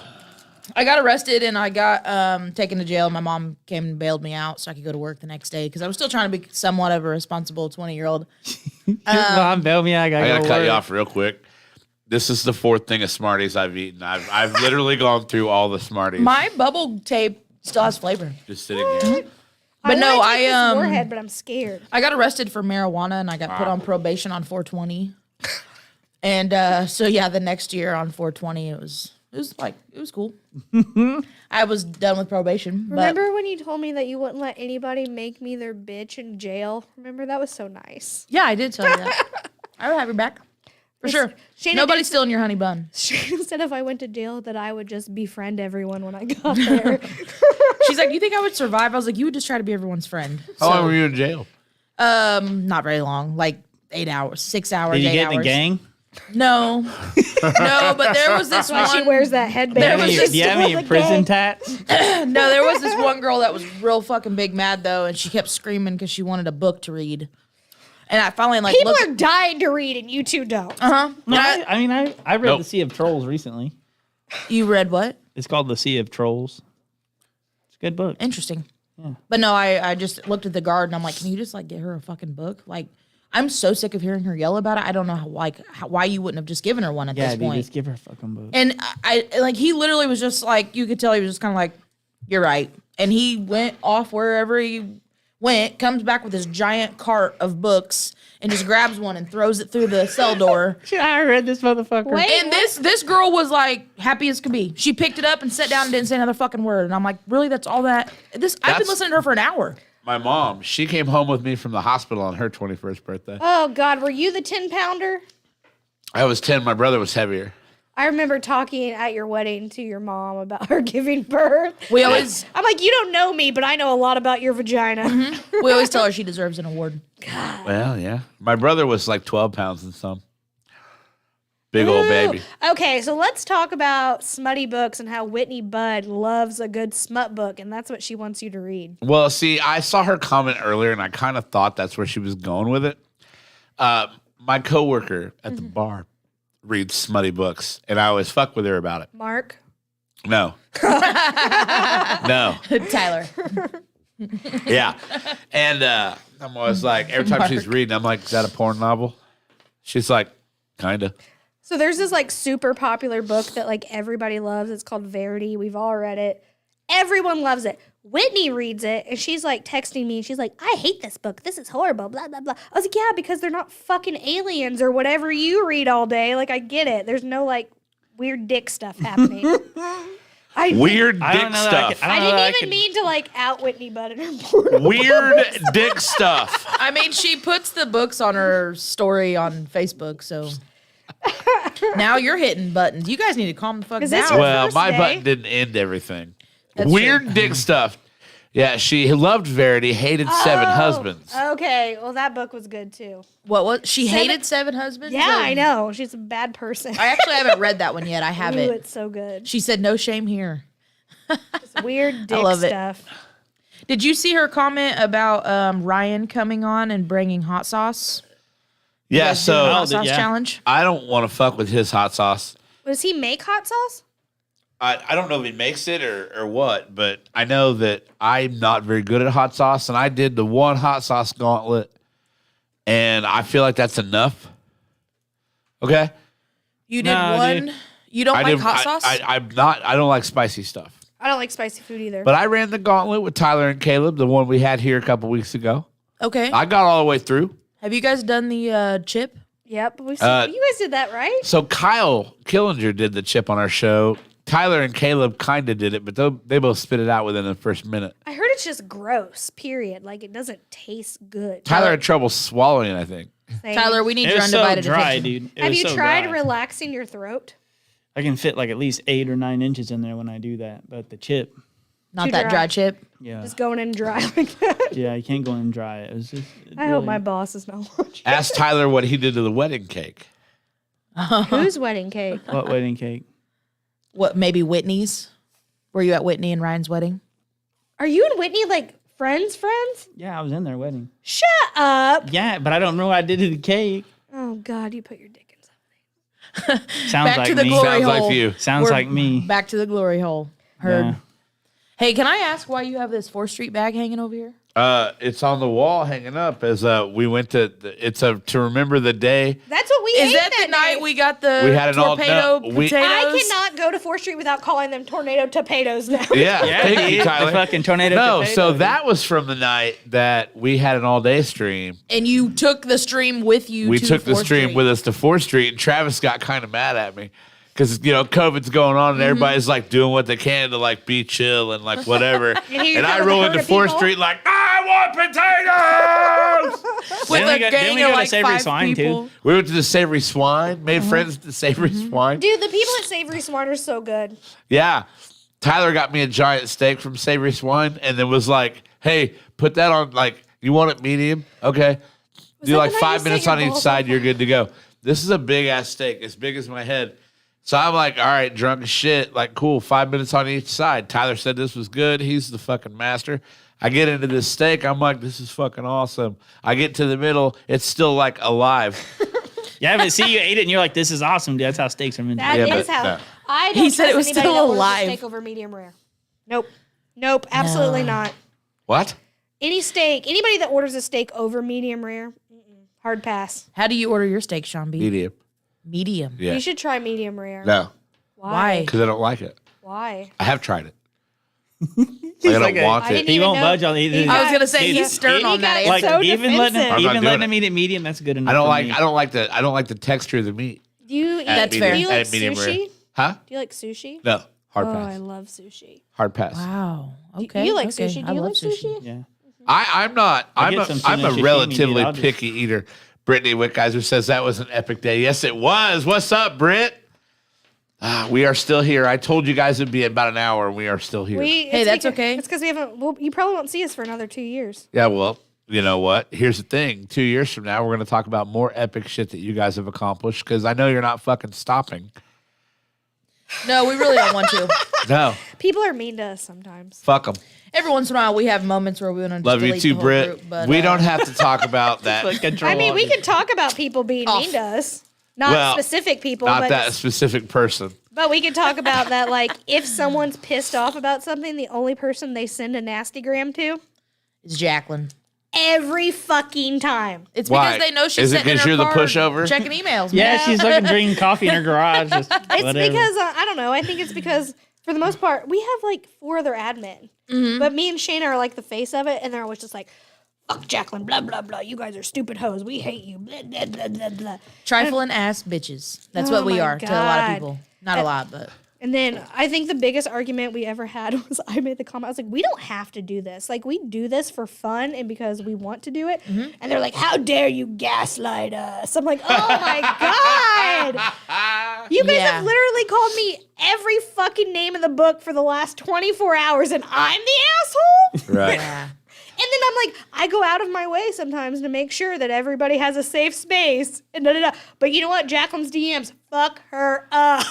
I got arrested and I got taken to jail. My mom came and bailed me out so I could go to work the next day because I was still trying to be somewhat of a responsible 20-year-old. Mom, bail me. I gotta I gotta go cut you work. off real quick. This is the 4th thing of Smarties I've eaten. I've literally gone through all the Smarties. My bubble tape still has flavor. Just sitting here. But no, wanna take this I warhead, but I'm scared. I got arrested for marijuana and I got put on probation on 420. And so yeah, the next year on 420 it was cool. I was done with probation. But Remember when you told me that you wouldn't let anybody make me their bitch in jail? Remember, that was so nice. yeah, I did tell you that. I would have your back. For sure. Shayna Nobody's stealing your honey bun. Instead, if I went to jail, that I would just befriend everyone when I got there. She's like, "You think I would survive?" I was like, "You would just try to be everyone's friend." How long were you in jail? Not very long, like 8 hours, 6 hours. Did you 8 get in hours. the gang? No, no, but there was this Why she one. wears that headband. There was this- Do you have any prison tats? No, there was this one girl that was real fucking big mad though, and she kept screaming because she wanted a book to read. And I finally like People looked. are dying to read, and you two don't. No, I read Nope. The Sea of Trolls recently. You read what? It's called The Sea of Trolls. It's a good book. Interesting. But no, I just looked at the guard and I'm like, can you just like get her a fucking book? Like, I'm so sick of hearing her yell about it. I don't know why you wouldn't have just given her one at Yeah, this dude, point. just give her a fucking book. And I like he literally was just like, you could tell he was just kind of like, you're right. And he went off wherever he went, comes back with this giant cart of books and just grabs one and throws it through the cell door. I read this motherfucker. Wait, And this girl was like happy as could be. She picked it up and sat down and didn't say another fucking word. And I'm like, really? That's all that? I've been That's- listening to her for an hour. My mom, she came home with me from the hospital on her 21st birthday. Oh, God, were you the 10-pounder? I was 10. My brother was heavier. I remember talking at your wedding to your mom about her giving birth. We always I'm like, you don't know me, but I know a lot about your vagina. we always tell her she deserves an award. Well, yeah. My brother was like 12 pounds and some. Big old baby. Okay, so let's talk about smutty books and how Whitney Budd loves a good smut book, and that's what she wants you to read. Well, see, I saw her comment earlier, and I kind of thought that's where she was going with it. My coworker at the bar reads smutty books, and I always fuck with her about it. Mark? No. No. Tyler. Yeah. And I'm always like, every time she's reading, I'm like, is that a porn novel? She's like, kind of. So there's this like super popular book that like everybody loves. It's called Verity. We've all read it. Everyone loves it. Whitney reads it and she's like texting me and she's like, I hate this book. This is horrible. Blah, blah, blah. I was like, yeah, because they're not fucking aliens or whatever you read all day. Like, I get it. There's no like weird dick stuff happening. Weird I dick don't know that I stuff. could- I don't know that didn't even could- mean to like out Whitney Budd in her porn. Weird dick stuff. I mean, she puts the books on her story on Facebook, so now you're hitting buttons. You guys need to calm the fuck Is this down. your Well, first my day? button didn't end everything. That's Weird true. dick stuff. Yeah, she loved Verity, hated Seven Husbands. Okay, well that book was good too. What was she Seven- hated Seven Husbands? Yeah, Or- I know. She's a bad person. I actually haven't read that one yet. I Ooh, haven't. it's so good. She said no shame here. It's weird dick love it. stuff. Did you see her comment about Ryan coming on and bringing hot sauce? Yeah, Doing the so hot sauce yeah. challenge. I don't want to fuck with his hot sauce. Does he make hot sauce? I don't know if he makes it or what, but I know that I'm not very good at hot sauce, and I did the one hot sauce gauntlet, and I feel like that's enough. Okay? You did No, one. dude. You don't I like did- hot sauce? I'm not. I don't like spicy stuff. I don't like spicy food either. But I ran the gauntlet with Tyler and Caleb, the one we had here a couple weeks ago. okay. I got all the way through. Have you guys done the chip? Yep, you guys did that right. So Kyle Killinger did the chip on our show. Tyler and Caleb kind of did it, but they both spit it out within the first minute. I heard it's just gross. Period. Like it doesn't taste good. Tyler had trouble swallowing it, I think. Same. Tyler, we need It your was so undivided dry, attention. dude. It have was you so tried dry. relaxing your throat? I can fit like at least 8 or 9 inches in there when I do that. But the chip, Not Too that dry. dry chip. yeah, Just going in dry like that. yeah, you can't go in and dry it. It was just. I hope my boss is not watching. Ask Tyler what he did to the wedding cake. Whose wedding cake? What wedding cake? What, maybe Whitney's? Were you at Whitney and Ryan's wedding? Are you and Whitney like friends? Yeah, I was in their wedding. Shut up. Yeah, but I don't know what I did to the cake. Oh God, you put your dick in something. Sounds Back like to the me. glory Sounds hole. like you. Sounds We're like me. Back to the glory hole. Heard. Yeah. Hey, can I ask why you have this 4th Street bag hanging over here? It's on the wall hanging up as we went to. It's to remember the day. That's what we Is ate that the night day. we got the We had an all- torpedo no, we- potatoes? I cannot go to 4th Street without calling them tornado potatoes now. Yeah, Yeah, thank dude, you, Tyler. the fucking tornado. No, potato, so dude. that was from the night that we had an all-day stream. And you took the stream with you. We to took the 4th stream Street. with us to 4th Street, and Travis got kind of mad at me because COVID's going on, and everybody's like doing what they can to like be chill and like whatever. you And I got roll the into herd of 4th people? Street like, I want potatoes. with Didn't we a go- gang didn't we of go to like Savory 5 Swine, too? people. We went to the Savory Swine, made friends at the Savory Swine. Dude, the people at Savory Swine are so good. Yeah. Tyler got me a giant steak from Savory Swine and then was like, hey, put that on, like, you want it medium? Okay. Do that like the night 5 you minutes set your on each balls side, on you're good to go. This is a big ass steak, as big as my head. So I'm like, all right, drunk as shit. Like, cool, 5 minutes on each side. Tyler said this was good. He's the fucking master. I get into this steak. I'm like, this is fucking awesome. I get to the middle. It's still like alive. Yeah, but see, you ate it and you're like, this is awesome, dude. That's how steaks are meant to That be. Yeah, is but how. no. I don't He said it trust was anybody still that orders a alive. steak over medium rare. Nope, absolutely not. What? Any steak, anybody that orders a steak over medium rare, hard pass. How do you order your steak, Sean B? Medium. Medium. Yeah. You should try medium rare. No, Why? because I don't like it. Why? I have tried it. Like, I don't like want I it. didn't He even won't know. budge on either. He I was gonna say Dude, he's stern he on that got answer. Like so even letting defensive. I'm not even doing letting it. him eat it medium, that's good enough. I don't for like. me. I don't like the texture of the meat. Do you eat? That's do fair. you like At medium rare. sushi? Huh? Do you like sushi? No. Hard Oh, I pass. love sushi. Hard pass. Wow. Okay. you like okay. sushi? Do I you love like sushi? Yeah. I'm not. I I'm get a, some I'm tuna a sashimi, relatively dude. I'll just- picky eater. Brittany Wickheiser says that was an epic day. Yes, it was. What's up, Britt? We are still here. I told you guys it'd be about an hour, and we are still here. That's okay. It's because we haven't. Well, you probably won't see us for another 2 years. Yeah, well, you know what? Here's the thing. 2 years from now, we're going to talk about more epic shit that you guys have accomplished because I know you're not fucking stopping. No, we really don't want to. No. People are mean to us sometimes. Fuck them. Every once in a while, we have moments where we want to Love you delete too, the whole Britt. group, but, We don't have to talk about that. I mean, we can talk about people being mean to us. Not Well, specific people, Not but that specific person. But we can talk about that, like, if someone's pissed off about something, the only person they send a nasty gram to? It's Jacqueline. Every fucking time. It's Why? because they know she's Is it sitting in 'cause her you're the car pushover? checking emails. Yeah, man. she's like drinking coffee in her garage. Just It's whatever. because, I don't know, I think it's because, for the most part, we have, like, 4 other admin. But me and Shayna are, like, the face of it, and they're always just like, fuck Jacqueline, blah, blah, blah. You guys are stupid hoes. We hate you, blah, blah, blah, blah, blah. Trifling ass bitches. That's Oh what we my are to a lot of God. people. Not a lot, but. And then I think the biggest argument we ever had was I made the comment. I was like, we don't have to do this. Like, we do this for fun and because we want to do it. And they're like, how dare you gaslight us? I'm like, oh my God. You guys Yeah. have literally called me every fucking name in the book for the last 24 hours and I'm the asshole? Right. Yeah. And then I'm like, I go out of my way sometimes to make sure that everybody has a safe space. And da, da, da. But you know what? Jacqueline's DMs, fuck her up.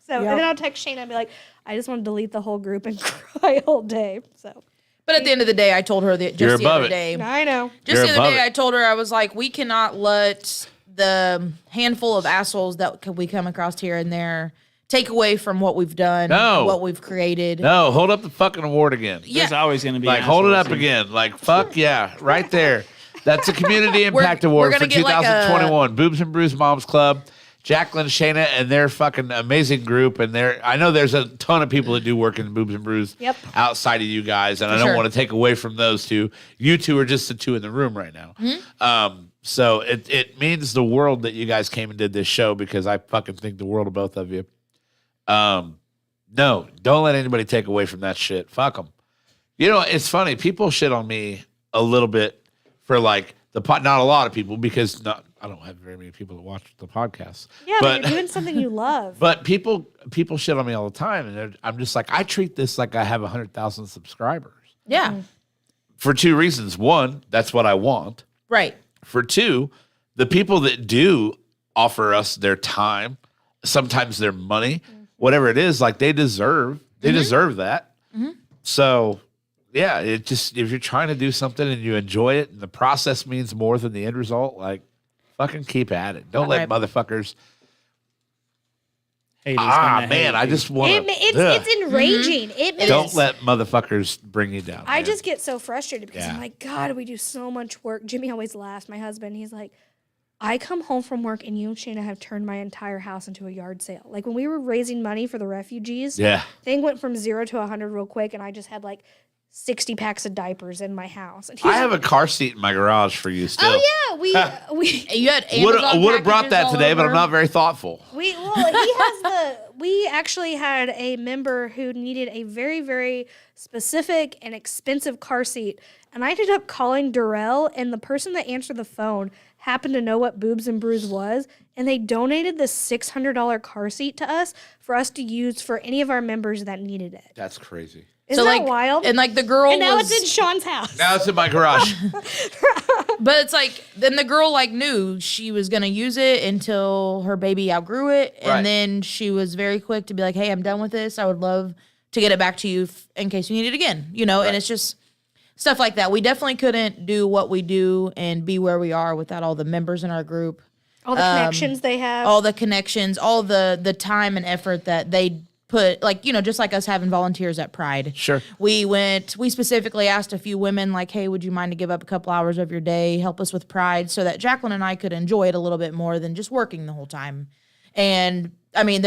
So, and then I'll text Shayna and be like, I just want to delete the whole group and cry all day. So, But at the end of the day, I told her that You're just the above other it. day. I know. Just You're the other above day, it. I told her, I was like, we cannot let the handful of assholes that we come across here and there take away from what we've done, No. what we've created. No, hold up the fucking award again. There's always going to be Like, hold it assholes. up again. Like, fuck yeah. Right there. That's a Community Impact we're Award gonna for get like 2021. Boobs and Brews Moms Club. Jacqueline, Shayna, and their fucking amazing group. And I know there's a ton of people that do work in Boobs and Brews Yep. outside of you guys. And I don't sure. want to take away from those two. You two are just the two in the room right now. So it means the world that you guys came and did this show because I fucking think the world of both of you. No, don't let anybody take away from that shit. Fuck them. You know, it's funny. People shit on me a little bit for like not a lot of people because I don't have very many people that watch the podcast. Yeah, but you're doing something you love. But people shit on me all the time, and I'm just like, I treat this like I have 100,000 subscribers Yeah. for 2 reasons. One, that's what I want. Right. For 2, the people that do offer us their time, sometimes their money, whatever it is, like they deserve that. So, yeah, it just, if you're trying to do something and you enjoy it and the process means more than the end result, like fucking keep at it. Don't let Right. motherfuckers. Haters gonna hate I you. just want It's enraging. It is. Don't let motherfuckers bring you down. I man. just get so frustrated because Yeah. I'm like, God, we do so much work. Jimmy always laughs. My husband, he's like, I come home from work and you and Shayna have turned my entire house into a yard sale. Like when we were raising money for the refugees, Yeah. thing went from 0 to 100 real quick, and I just had like 60 packs of diapers in my house. And he's I have a car seat in my garage for you still. oh yeah, we You had Would Amazon have brought packages that all today, but I'm over. not very thoughtful. he has the. We actually had a member who needed a very, very specific and expensive car seat. And I ended up calling Durrell, and the person that answered the phone happened to know what Boobs and Brews was. And they donated this $600 car seat to us for us to use for any of our members that needed it. That's crazy. Isn't So that like, wild? and like the girl And now was, it's in Sean's house. Now it's in my garage. but it's like, then the girl like knew she was going to use it until her baby outgrew it. And Right. then she was very quick to be like, hey, I'm done with this. I would love to get it back to you in case you need it again, you know? And it's just stuff like that. We definitely couldn't do what we do and be where we are without all the members in our group, All the connections they have. all the connections, all the time and effort that they put, like, you know, just like us having volunteers at Pride. Sure. We specifically asked a few women, like, hey, would you mind to give up a couple hours of your day, help us with Pride, so that Jacqueline and I could enjoy it a little bit more than just working the whole time. And, I mean,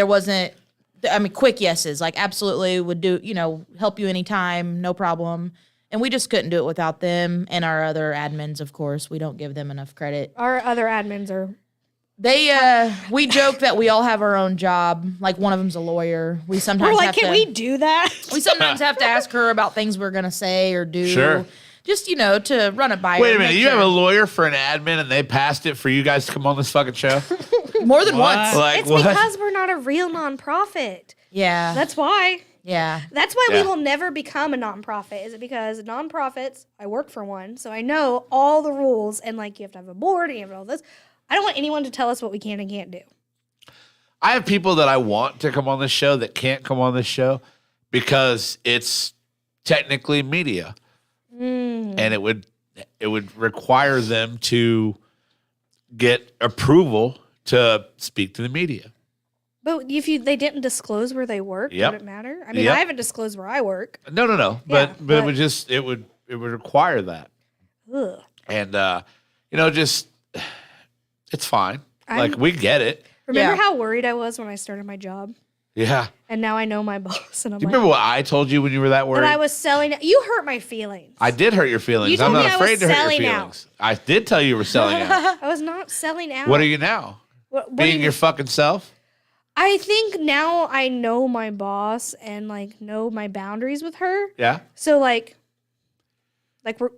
quick yeses, like, absolutely would do, you know, help you anytime, no problem. And we just couldn't do it without them and our other admins, of course. We don't give them enough credit. Our other admins are. We joke that we all have our own job. Like, one of them's a lawyer. We sometimes We're like, have can to, we do that? we sometimes have to ask her about things we're gonna say or do. Sure. just to run it by her. Wait a minute. make You sure. have a lawyer for an admin, and they passed it for you guys to come on this fucking show. more than What? once. Like It's what? because we're not a real nonprofit. Yeah, That's why. yeah. That's why Yeah. we will never become a nonprofit. Is it because nonprofits? I work for one, so I know all the rules. And like, you have to have a board, and you have all this. I don't want anyone to tell us what we can and can't do. I have people that I want to come on this show that can't come on this show because it's technically media, and it would require them to get approval to speak to the media. But if they didn't disclose where they work, Yep. would it matter? I mean, Yep. I haven't disclosed where I work. No. Yeah, but it but- would just it would require that, Ugh. and just it's fine. I'm- Like we get it. Remember Yeah. how worried I was when I started my job? Yeah. And now I know my boss, and I'm Do you like, remember what I told you when you were that worried? that I was selling. You hurt my feelings. I did hurt your feelings. You told I'm not me I was afraid to hurt your selling out. feelings. I did tell you you were selling out. I was not selling out. What are you now? What do Being you your mean? fucking self? I think now I know my boss and like know my boundaries with her. Yeah. So like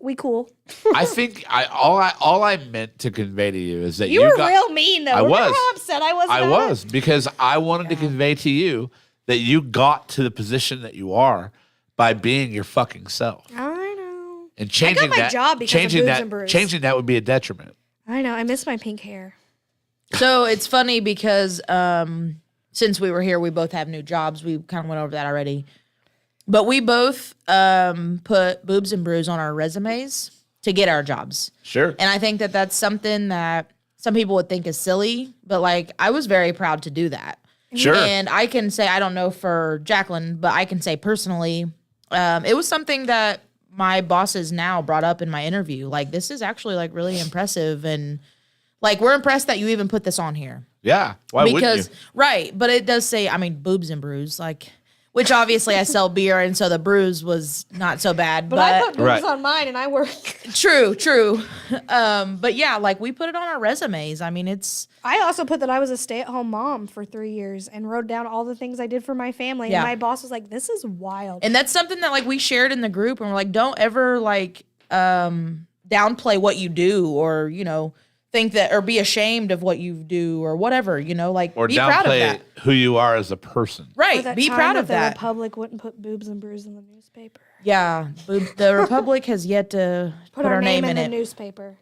we cool. I think all I meant to convey to you is that You were got, real mean though. I Remember was. how upset I was? I about was it? because I wanted to convey to you that you got to the position that you are by being your fucking self. I know. And changing my that job because of changing Boobs that and Brews. changing that would be a detriment. I know. I miss my pink hair. So it's funny because since we were here, we both have new jobs. We kind of went over that already. But we both put Boobs and Brews on our resumes to get our jobs. Sure. And I think that that's something that some people would think is silly, but like I was very proud to do that. Sure. And I can say, I don't know for Jacqueline, but I can say personally, it was something that my bosses now brought up in my interview. Like, this is actually like really impressive. And like, we're impressed that you even put this on here. Yeah. Why wouldn't you? Right. But it does say, Boobs and Brews, like, which obviously I sell beer. And so the brews was not so bad. But I put boobs Right. on mine, and I work. True. But yeah, like we put it on our resumes. I mean, it's, I also put that I was a stay-at-home mom for 3 years and wrote down all the things I did for my family. Yeah. And my boss was like, "This is wild." and that's something that like we shared in the group, and we're like, don't ever like downplay what you do, or think that, or be ashamed of what you do, or whatever. Like Or be proud of downplay that. who you are as a person. Or Right. that Be time proud of the that. Republic wouldn't put Boobs and Brews in the newspaper. Yeah, the Republic has yet to put our name in the it. newspaper.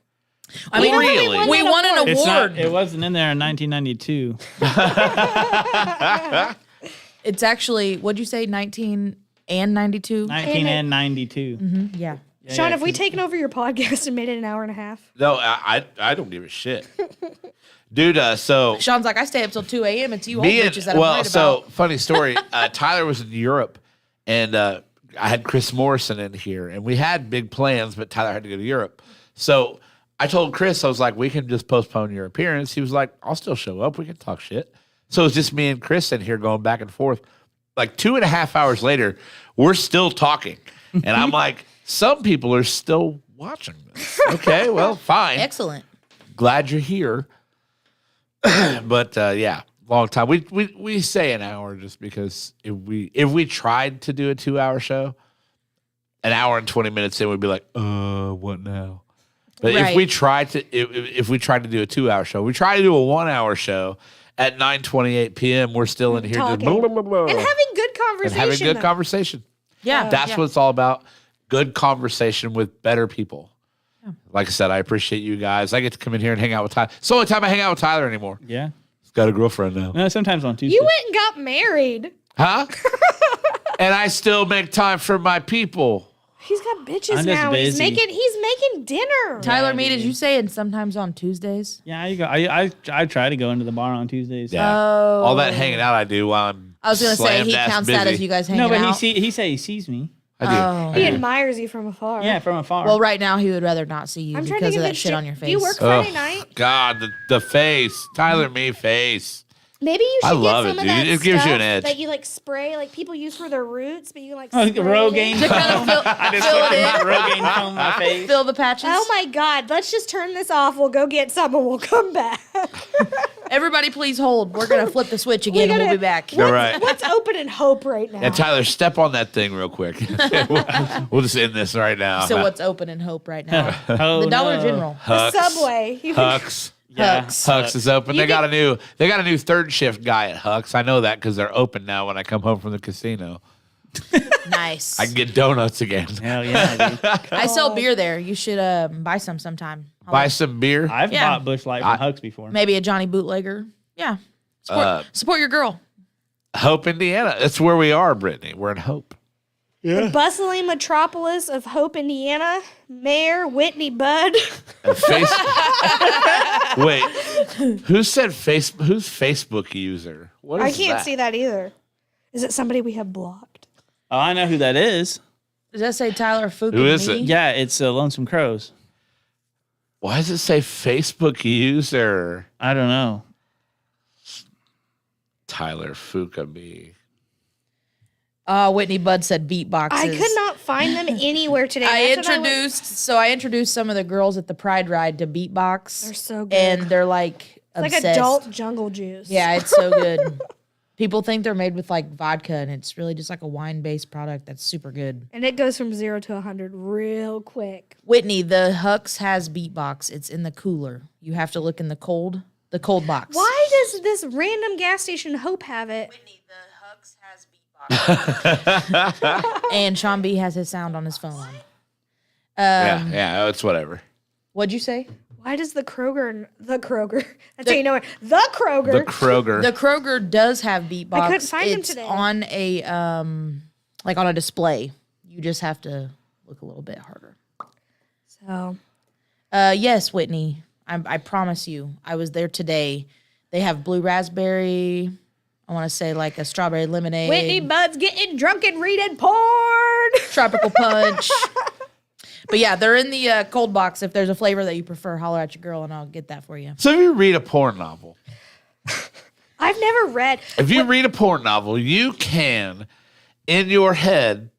I mean, Really? we won an It's award. not. It wasn't in there in 1992. It's actually, what'd you say, 19 and 92? 19 and 92. Yeah. Sean, have we taken over your podcast and made it an hour and a half? No, I don't give a shit. Dude, so Sean's like, I stay up till 2 a.m. It's you old me and bitches that I'm worried so about. funny story. Tyler was in Europe, and I had Chris Morrison in here, and we had big plans, but Tyler had to go to Europe. So I told Chris, I was like, we can just postpone your appearance. He was like, I'll still show up. We can talk shit. So it's just me and Chris in here going back and forth. Like 2.5 hours later, we're still talking, and I'm like, some people are still watching this. Okay, well, fine. Excellent. Glad you're here. But yeah, long time. We say an hour just because if we tried to do a 2-hour show, an hour and 20 minutes in, we'd be like, what now? But Right. if we tried to do a 2-hour show, we try to do a 1-hour show at 9:28 p.m. We're still in here just Talking. blah, blah, blah, blah, And having good and conversation. having good though. conversation. Yeah. That's yeah. what it's all about. Good conversation with better people. Like I said, I appreciate you guys. I get to come in here and hang out with Tyler. It's the only time I hang out with Tyler anymore. Yeah. He's got a girlfriend now. No, sometimes on Tuesday. You went and got married. Huh? And I still make time for my people. He's got bitches I'm just now. He's busy. making dinner. Tyler, me, did you say and sometimes on Tuesdays? Yeah, you go. I try to go into the bar on Tuesdays. Yeah. Oh. All that hanging out I do while I'm I was going to say, he slammed-ass counts busy. that as you guys hanging No, but out. he say he sees me. I do. Oh. I He do. admires you from afar. Yeah, from afar. Well, right now, he would rather not see you I'm trying to because give of it that shit on your face. Do you work Oh, Friday night? God, the face. Tyler me face. Maybe you should I love get it, some dude. of that It gives you stuff an edge. that you like spray, like people use for their roots, but you can like Like spray Rogaine it in. foam. I just fill fucking it in. Rogaine foam my face. Fill the patches. Oh my God, let's just turn this off. We'll go get some and we'll come back. Everybody, please hold. We're gonna flip the switch again, and we'll be back. All right. What's open in hope right now? And Tyler, step on that thing real quick. we'll just end this right now. So what's open in hope right now? Oh, The Dollar no. General. The Subway. You can- Hucks. Yeah. Hucks is open. You They got a new third shift guy at Hucks. I know that because they're open now when I come home from the casino. Nice. I can get donuts again. Hell yeah, dude. I sell beer there. You should buy some sometime. Buy some beer. I've Yeah. bought Busch Light from Hucks before. Maybe a Johnny Bootlegger. Yeah. Support your girl. Hope, Indiana. That's where we are, Brittany. We're in Hope. The bustling metropolis of Hope, Indiana. Mayor Whitney Budd. And Wait, who said Who's Facebook user? What is I can't that? see that either. Is it somebody we have blocked? Oh, I know who that is. Does that say Tyler Fuka? Who is it? Yeah, it's Lonesome Crows. Why does it say Facebook user? I don't know. Tyler Fukabe. Whitney Budd said beatboxes. I could not find them anywhere today. I That's what introduced some of the girls at the Pride Ride to beatbox. They're so good. And they're like It's like obsessed. adult jungle juice. Yeah, it's so good. People think they're made with like vodka, and it's really just like a wine-based product that's super good. And it goes from 0 to 100 real quick. Whitney, the Hucks has beatbox. It's in the cooler. You have to look in the cold box. Why does this random gas station Hope have it? Whitney, the Hucks has beatbox. And Sean B has his sound on his phone. Yeah, it's whatever. What'd you say? Why does the Kroger, that's how you know it, the Kroger, The Kroger. The Kroger does have beatbox. I couldn't find them it's today. on a like on a display. You just have to look a little bit harder. So, Yes, Whitney. I promise you. I was there today. They have blue raspberry. I want to say like a strawberry lemonade. Whitney Bud's getting drunk and reading porn. Tropical punch. But yeah, they're in the cold box. If there's a flavor that you prefer, holler at your girl and I'll get that for you. So if you read a porn novel, I've never read. if you read a porn novel, you can, in your head,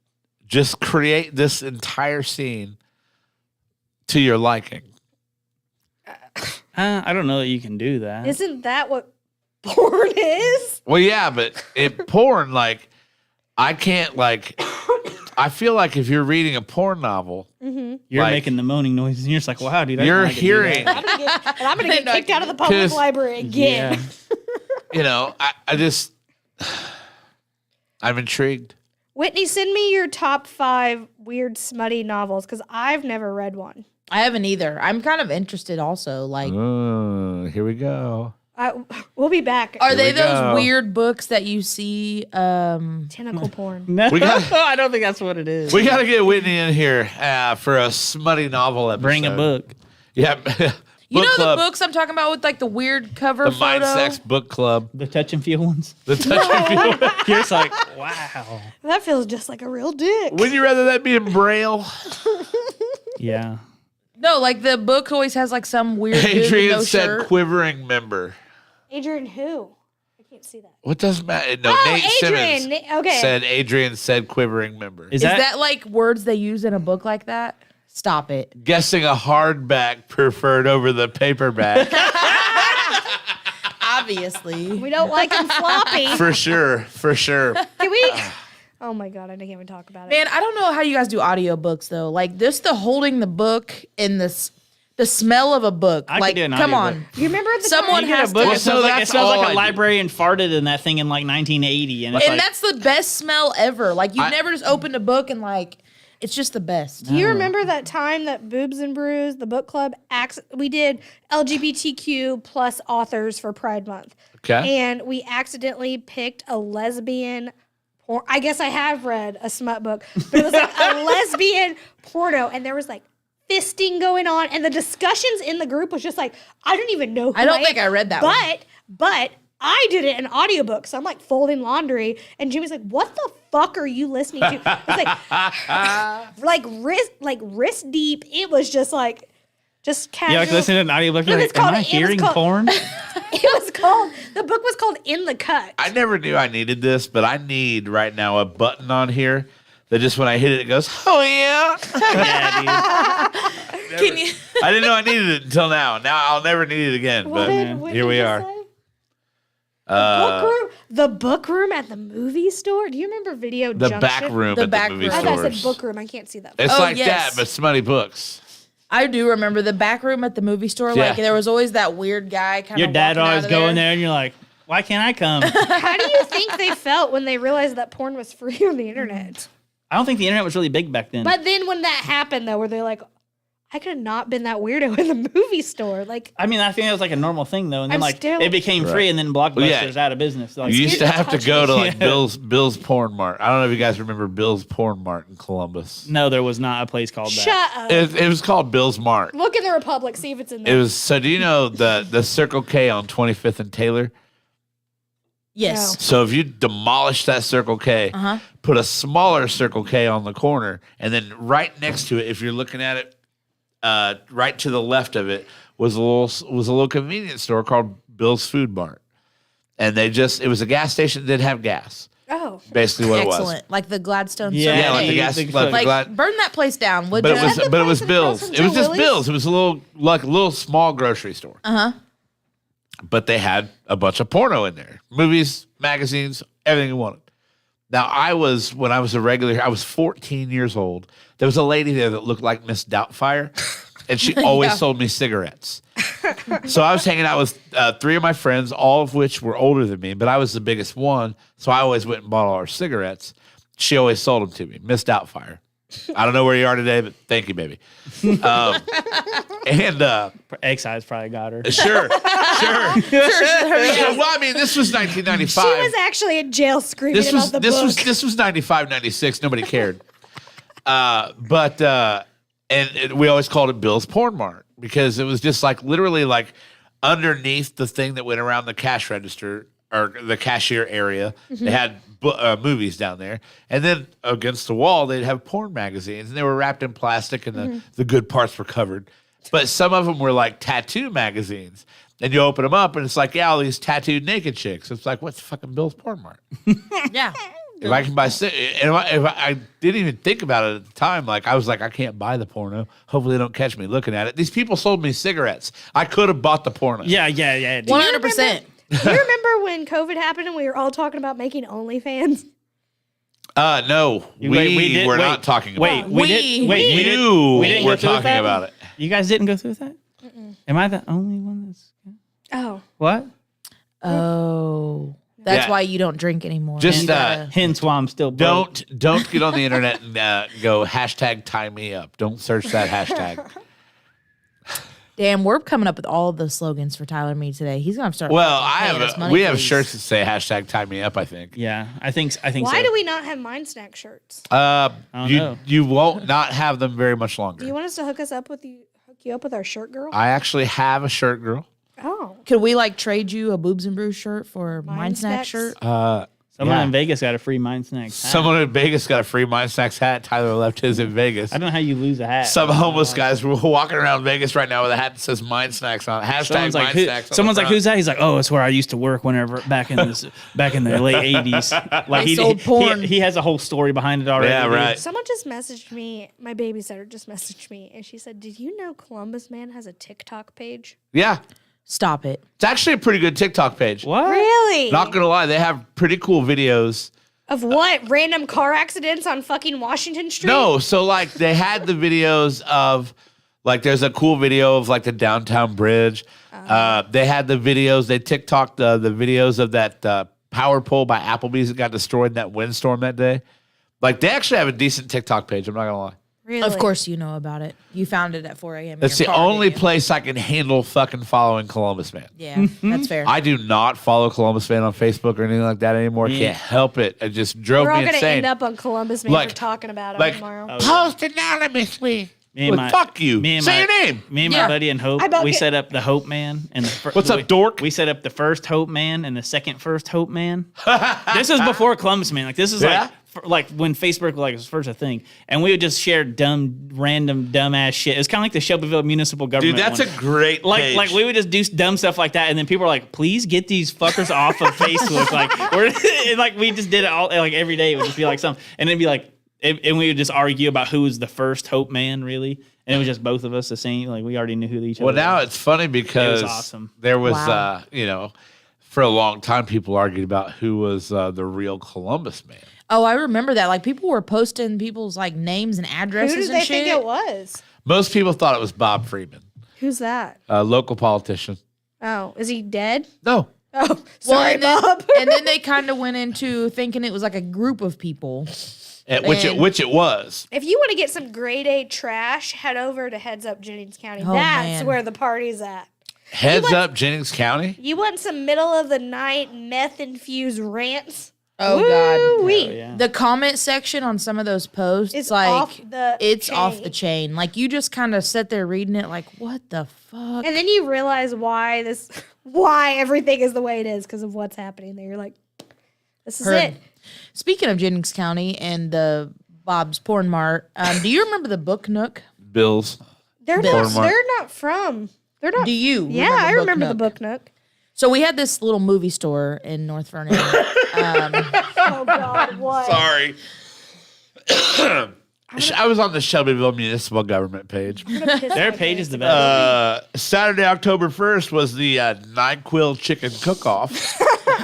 just create this entire scene to your liking. I don't know that you can do that. Isn't that what porn is? Well, yeah, but in porn, like, I can't, like, I feel like if you're reading a porn novel, You're like- making the moaning noises, and you're just like, wow, dude. I you're can do hearing, that. I'm gonna get kicked out of the public 'Cause- library again. Yeah. you know, I just, I'm intrigued. Whitney, send me your top 5 weird smutty novels because I've never read one. I haven't either. I'm kind of interested also. Like, Oh, here we go. We'll be back. are they we those go. weird books that you see? Tentacle porn. No, We got- I don't think that's what it is. We got to get Whitney in here for a smutty novel episode. Bring a book. Yeah. You Book know club. the books I'm talking about with like the weird cover The photo? Mind Sex Book Club. The touch and feel ones. The touch and feel. You're just like, wow. That feels just like a real dick. Would you rather that be in Braille? Yeah. No, like the book always has like some weird dude with Adrian no said shirt. quivering member. Adrian who? I can't see that. What doesn't matter? No, Oh, Nate Adrian. Simmons Okay. said Adrian said quivering member. Is Is that like words they use in a book like that? Stop it. Guessing a hardback preferred over the paperback. Obviously. We don't like him floppy. For sure. For sure. Can we? Oh my God, I can't even talk about it. Man, I don't know how you guys do audiobooks though. Like this, the holding the book and the smell of a book. I could like, do an come audiobook. on. You remember the Someone time- You get has a book. to- It smells So like, it that's smells all like I a do. librarian farted in that thing in like 1980. And it's And like, that's the best smell ever. Like you've never just opened a book and like it's just the best. Do you remember that time that Boobs and Brews, the book club, we did LGBTQ plus authors for Pride Month. Okay. And we accidentally picked a lesbian porn. I guess I have read a smut book, but it was like a lesbian porno, and there was like fisting going on, and the discussions in the group was just like, I don't even know who I don't am. think I read that one. But I did it in audiobook, so I'm like folding laundry, and Jimmy's like, "What the fuck are you listening to?" It's like, wrist deep. It was just like, Just casual. Yeah, like listen to an audiobook. It was Like, am called- I it was hearing called- porn? The book was called In the Cut. I never knew I needed this, but I need right now a button on here that just when I hit it, it goes, oh yeah. Yeah, dude. Can you? I didn't know I needed it until now. Now I'll never need it again. What But what here did we you are. say? The book room at the movie store. Do you remember Video The Junction? back room The at back the movie room. I thought I stores. said book room. I can't see that. It's Oh, like yes. that, but smutty books. I do remember the back room at the movie store. Yeah. Like there was always that weird guy kind of. Your dad always going there, and you're like, why can't I come? How do you think they felt when they realized that porn was free on the internet? I don't think the internet was really big back then. But then when that happened, though, where they're like, I could have not been that weirdo in the movie store. Like, I mean, I think it was like a normal thing though, and then I'm like still- it became free, and then Blockbuster's yeah. out of business. Like, You used to have to go to like Yeah. Bill's Porn Mart. I don't know if you guys remember Bill's Porn Mart in Columbus. no, there was not a place called that. shut up. It was called Bill's Mart. Look in the Republic, see if it's in It there. was so. Do you know the Circle K on 25th and Taylor? Yes. So if you demolish that Circle K, put a smaller Circle K on the corner, and then right next to it, if you're looking at it, right to the left of it was a little convenience store called Bill's Food Mart, and it was a gas station that didn't have gas. Oh. Basically, what Excellent. it was. Like the Gladstone. Yeah, Yeah, like the gas. Like- Like, Like Glad- burn that place down, would but you? it was Is that the but it was place across Bill's. from It was Joe just Willie's? Bill's. It was a little small grocery store. But they had a bunch of porno in there, movies, magazines, everything you wanted. Now when I was a regular, I was 14 years old. There was a lady there that looked like Miss Doubtfire, and she always Yeah. sold me cigarettes. So I was hanging out with 3 of my friends, all of which were older than me, but I was the biggest one. So I always went and bought all her cigarettes. She always sold them to me, Miss Doubtfire. I don't know where you are today, but thank you, baby. And Excise probably got her. sure. Well, I mean, this was 1995. She was actually in jail screaming about the book. This was 95, 96. Nobody cared. But we always called it Bill's Porn Mart because it was just like literally like underneath the thing that went around the cash register or the cashier area. They had movies down there, and then against the wall they'd have porn magazines, and they were wrapped in plastic, and the good parts were covered. But some of them were like tattoo magazines. And you open them up, and it's like, yeah, all these tattooed naked chicks. It's like, what's fucking Bill's Porn Mart? Yeah. If I can buy, if I didn't even think about it at the time. Like I was like, I can't buy the porno. Hopefully, they don't catch me looking at it. These people sold me cigarettes. I could have bought the porno. Yeah. Dude. 100%. Do you remember when COVID happened and we were all talking about making OnlyFans? No, we were not talking about. Wait, it. we didn't. Wait, we didn't. You We didn't were go through with talking that? about it. You guys didn't go through with that? Am I the only one that's Oh. what? Oh. That's Yeah. why you don't drink anymore. Just, You gotta- Hence why I'm still broke. Don't get on the internet and go hashtag tie me up. Don't search that hashtag. Damn, we're coming up with all of the slogans for Tyler and me today. He's gonna start. Well, fucking paying us money we for have these. shirts that say hashtag tie me up. I think. Yeah, I think Why so. do we not have Mind Snack shirts? don't know. You won't not have them very much longer. Do you want us to hook you up with our shirt girl? I actually have a shirt girl. Oh. Could we like trade you a Boobs and Brews shirt for a Mind Snack Snacks? shirt? Someone Yeah. in Vegas got a free Mind Snacks hat. Someone in Vegas got a free Mind Snacks hat. Tyler left his in Vegas. I don't know how you lose a hat. Some homeless guys were walking around Vegas right now with a hat that says Mind Snacks on it. Hashtag Someone's like, Mind who, Snacks. on someone's the like, front. who's that? He's like, oh, it's where I used to work whenever back in the late '80s. Like They sold porn. He has a whole story behind it already. Yeah, dude. right. Someone just messaged me, my babysitter just messaged me, and she said, did you know Columbus Man has a TikTok page? Yeah. Stop it. It's actually a pretty good TikTok page. What? Really? Not gonna lie, they have pretty cool videos. Of what? Random car accidents on fucking Washington Street? No, so like they had the videos of like there's a cool video of like the downtown bridge. They had the videos. They TikToked the videos of that power pole by Applebee's that got destroyed in that windstorm that day. Like they actually have a decent TikTok page. I'm not gonna lie. Really? Of course you know about it. You found it at 4 a.m. in That's your the car, only didn't you? place I can handle fucking following Columbus Man. Yeah, that's fair. I do not follow Columbus Man on Facebook or anything like that anymore. Yeah. Can't help it. It just drove We're all me going to insane. end up on Columbus Man Like- for talking about it like- tomorrow. Post anonymously. Me and Like, fuck you. Me and Say my, your name. Me and Yeah. my buddy and Hope, I about we get- set up the Hope Man and What's up, dork? We set up the first Hope Man and the second first Hope Man. This was before Columbus Man. Like this is Yeah? like like when Facebook was first a thing, and we would just share random dumbass shit. It was kind of like the Shelbyville Municipal Government. Dude, that's one. a great page. Like we would just do dumb stuff like that, and then people were like, "Please get these fuckers off of Facebook." Like we just did it all like every day. It would just be like something, and it'd be like, and we would just argue about who was the first Hope Man, really. And it was just both of us the same. Like we already knew who each other. Well, now were. it's funny because It was awesome. there was, Wow. for a long time, people argued about who was the real Columbus man. Oh, I remember that. Like people were posting people's like names and Who addresses did and they shit. think it was? Most people thought it was Bob Freeman, Who's that? a local politician. Oh, is he dead? No. Oh, Well, sorry, and then, Bob. and then they kind of went into thinking it was like a group of people. Which it was. If you want to get some grade A trash, head over to Heads Up Jennings County. Oh, That's man. where the party's at. Heads up, Jennings County. You want some middle of the night meth infused rants? Oh God. Woo-wee. Oh, yeah. The comment section on some of those posts, It's like off the it's chain. off the chain. Like you just kind of sit there reading it, like what the fuck? And then you realize why everything is the way it is because of what's happening there. You're like, this is Heard. it. Speaking of Jennings County and the Bob's Porn Mart, do you remember the Book Nook? Bills. They're Bills. not from. They're not. Do you? Yeah, I remember the Book Nook. So we had this little movie store in North Vernon. Oh God, what? Sorry. I was on the Shelbyville Municipal Government page. Their page is the best. Saturday, October 1st was the NyQuil chicken cook-off.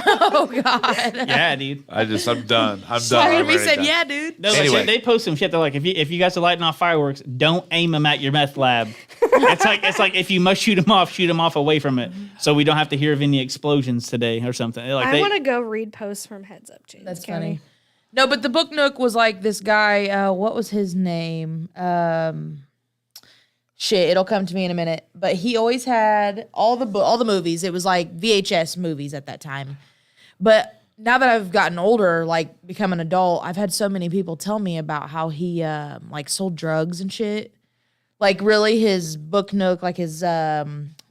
Oh God. Yeah, dude. I'm done. I'm done. Sorry, I'm we already said done. yeah, dude. No, but Anyway. they post some shit. They're like, if you guys are lighting off fireworks, don't aim them at your meth lab. it's like if you must shoot them off away from it, so we don't have to hear of any explosions today or something. Like I want to go read posts from Heads Up Jennings That's County. funny. No, but the Book Nook was like this guy. What was his name? Shit, it'll come to me in a minute. But he always had all the movies. It was like VHS movies at that time. But now that I've gotten older, like become an adult, I've had so many people tell me about how he like sold drugs and shit. Like really, his Book Nook, like his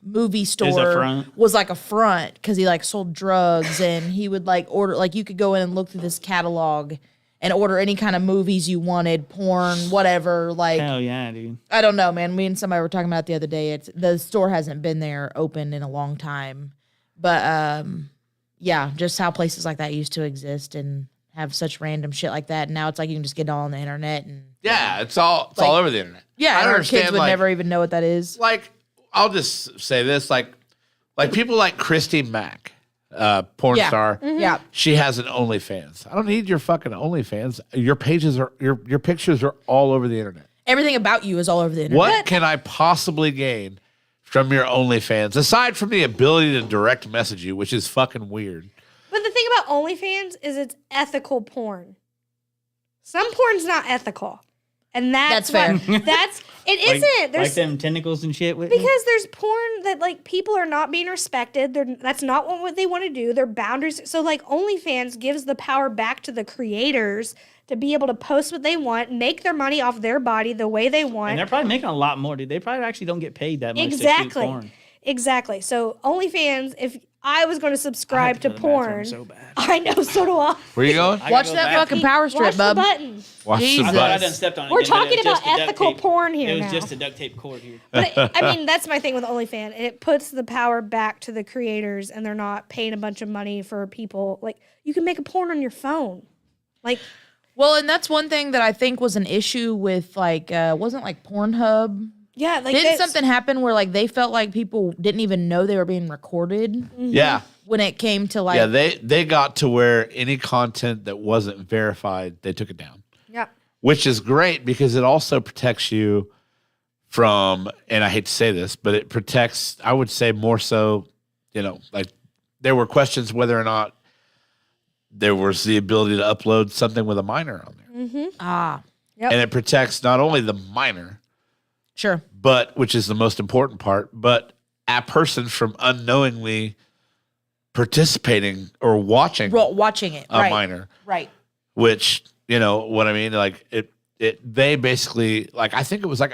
movie store front. was like a front because he like sold drugs and he would like order, like you could go in and look through this catalog and order any kind of movies you wanted, porn, whatever. Like hell yeah, dude. I don't know, man. Me and somebody were talking about it the other day. The store hasn't been there open in a long time, but yeah, just how places like that used to exist and have such random shit like that. And now it's like you can just get it all on the internet and Yeah, it's all over the internet. yeah, I and don't our kids understand, would like- never even know what that is. Like, I'll just say this, like people like Christy Mack, porn Yeah. star. Yeah. She has an OnlyFans. I don't need your fucking OnlyFans. Your pages are your pictures are all over the internet. Everything about you is all over the internet. What can I possibly gain from your OnlyFans aside from the ability to direct message you, which is fucking weird? But the thing about OnlyFans is it's ethical porn. Some porn's not ethical. And that's fair. It Like, isn't. There's like them tentacles and shit. With because there's porn that like people are not being respected. That's not what they want to do. Their boundaries. So like OnlyFans gives the power back to the creators to be able to post what they want, make their money off their body the way they want. and they're probably making a lot more, dude. They probably actually don't get paid that much to shoot Exactly. porn. Exactly. So OnlyFans, if I was going to subscribe to go to the bathroom porn, so bad. I know, so do I. Where you going? I Watch gotta go that back. fucking power strip, Watch the bub. button. Watch the Jesus. I button. done stepped on it We're again, but talking it's just about a duct ethical tape. porn here It was now. just a duct tape cord here. But I mean, that's my thing with OnlyFans. It puts the power back to the creators, and they're not paying a bunch of money for people. Like you can make a porn on your phone. Like Well, and that's one thing that I think was an issue with like wasn't like Pornhub. yeah, like Didn't something happen where like they felt like people didn't even know they were being recorded Yeah. when it came to like Yeah, they got to where any content that wasn't verified, they took it down. Yeah. Which is great because it also protects you from, and I hate to say this, but it protects, I would say more so, like there were questions whether or not there was the ability to upload something with a minor on there. ah Yep. And it protects not only the minor, sure but which is the most important part, but a person from unknowingly participating or watching watching it a right minor. right Which, you know what I mean? Like they basically, like, I think it was like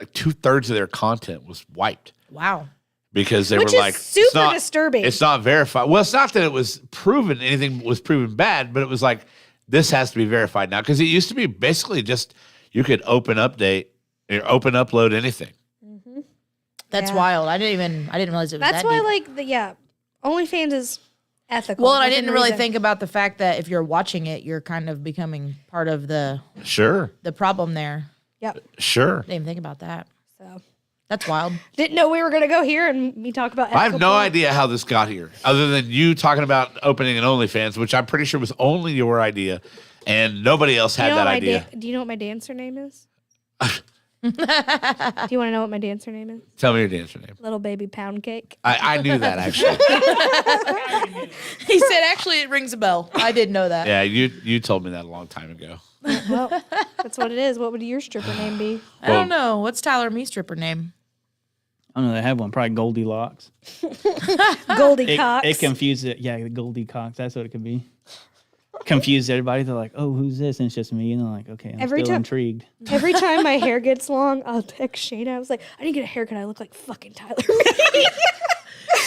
2/3 of their content was wiped wow because they Which were is like, super it's not, disturbing. It's not verified. Well, it's not that it was proven, anything was proven bad, but it was like this has to be verified now because it used to be basically just you could open upload anything. That's Yeah. wild. I didn't realize it was That's that why, deep. OnlyFans is ethical. Well, and I within didn't really reason. think about the fact that if you're watching it, you're kind of becoming part of the Sure. problem there. Yep. Sure. Didn't even think about that. So That's wild. didn't know we were gonna go here and me talk about. I have ethical no porn. idea how this got here, other than you talking about opening an OnlyFans, which I'm pretty sure was only your idea, and nobody else Do you had know that what my idea. do you know what my dancer name is? Do you want to know what my dancer name is? Tell me your dancer name. Little baby pound cake. I knew that actually. He said, actually, it rings a bell. I did know that. Yeah, you told me that a long time ago. Well, that's what it is. What would your stripper name be? I don't know. What's Tyler and me stripper name? I don't know. They have one. Probably Goldilocks. Goldie It, Cox. it confused it. Yeah, the Goldie Cox. That's what it could be. Confused everybody. They're like, "Oh, who's this?" And it's just me. And they're like, "Okay, I'm Every still time- intrigued." Every time my hair gets long, I'll text Shayna. I was like, I didn't get a haircut. I look like fucking Tyler.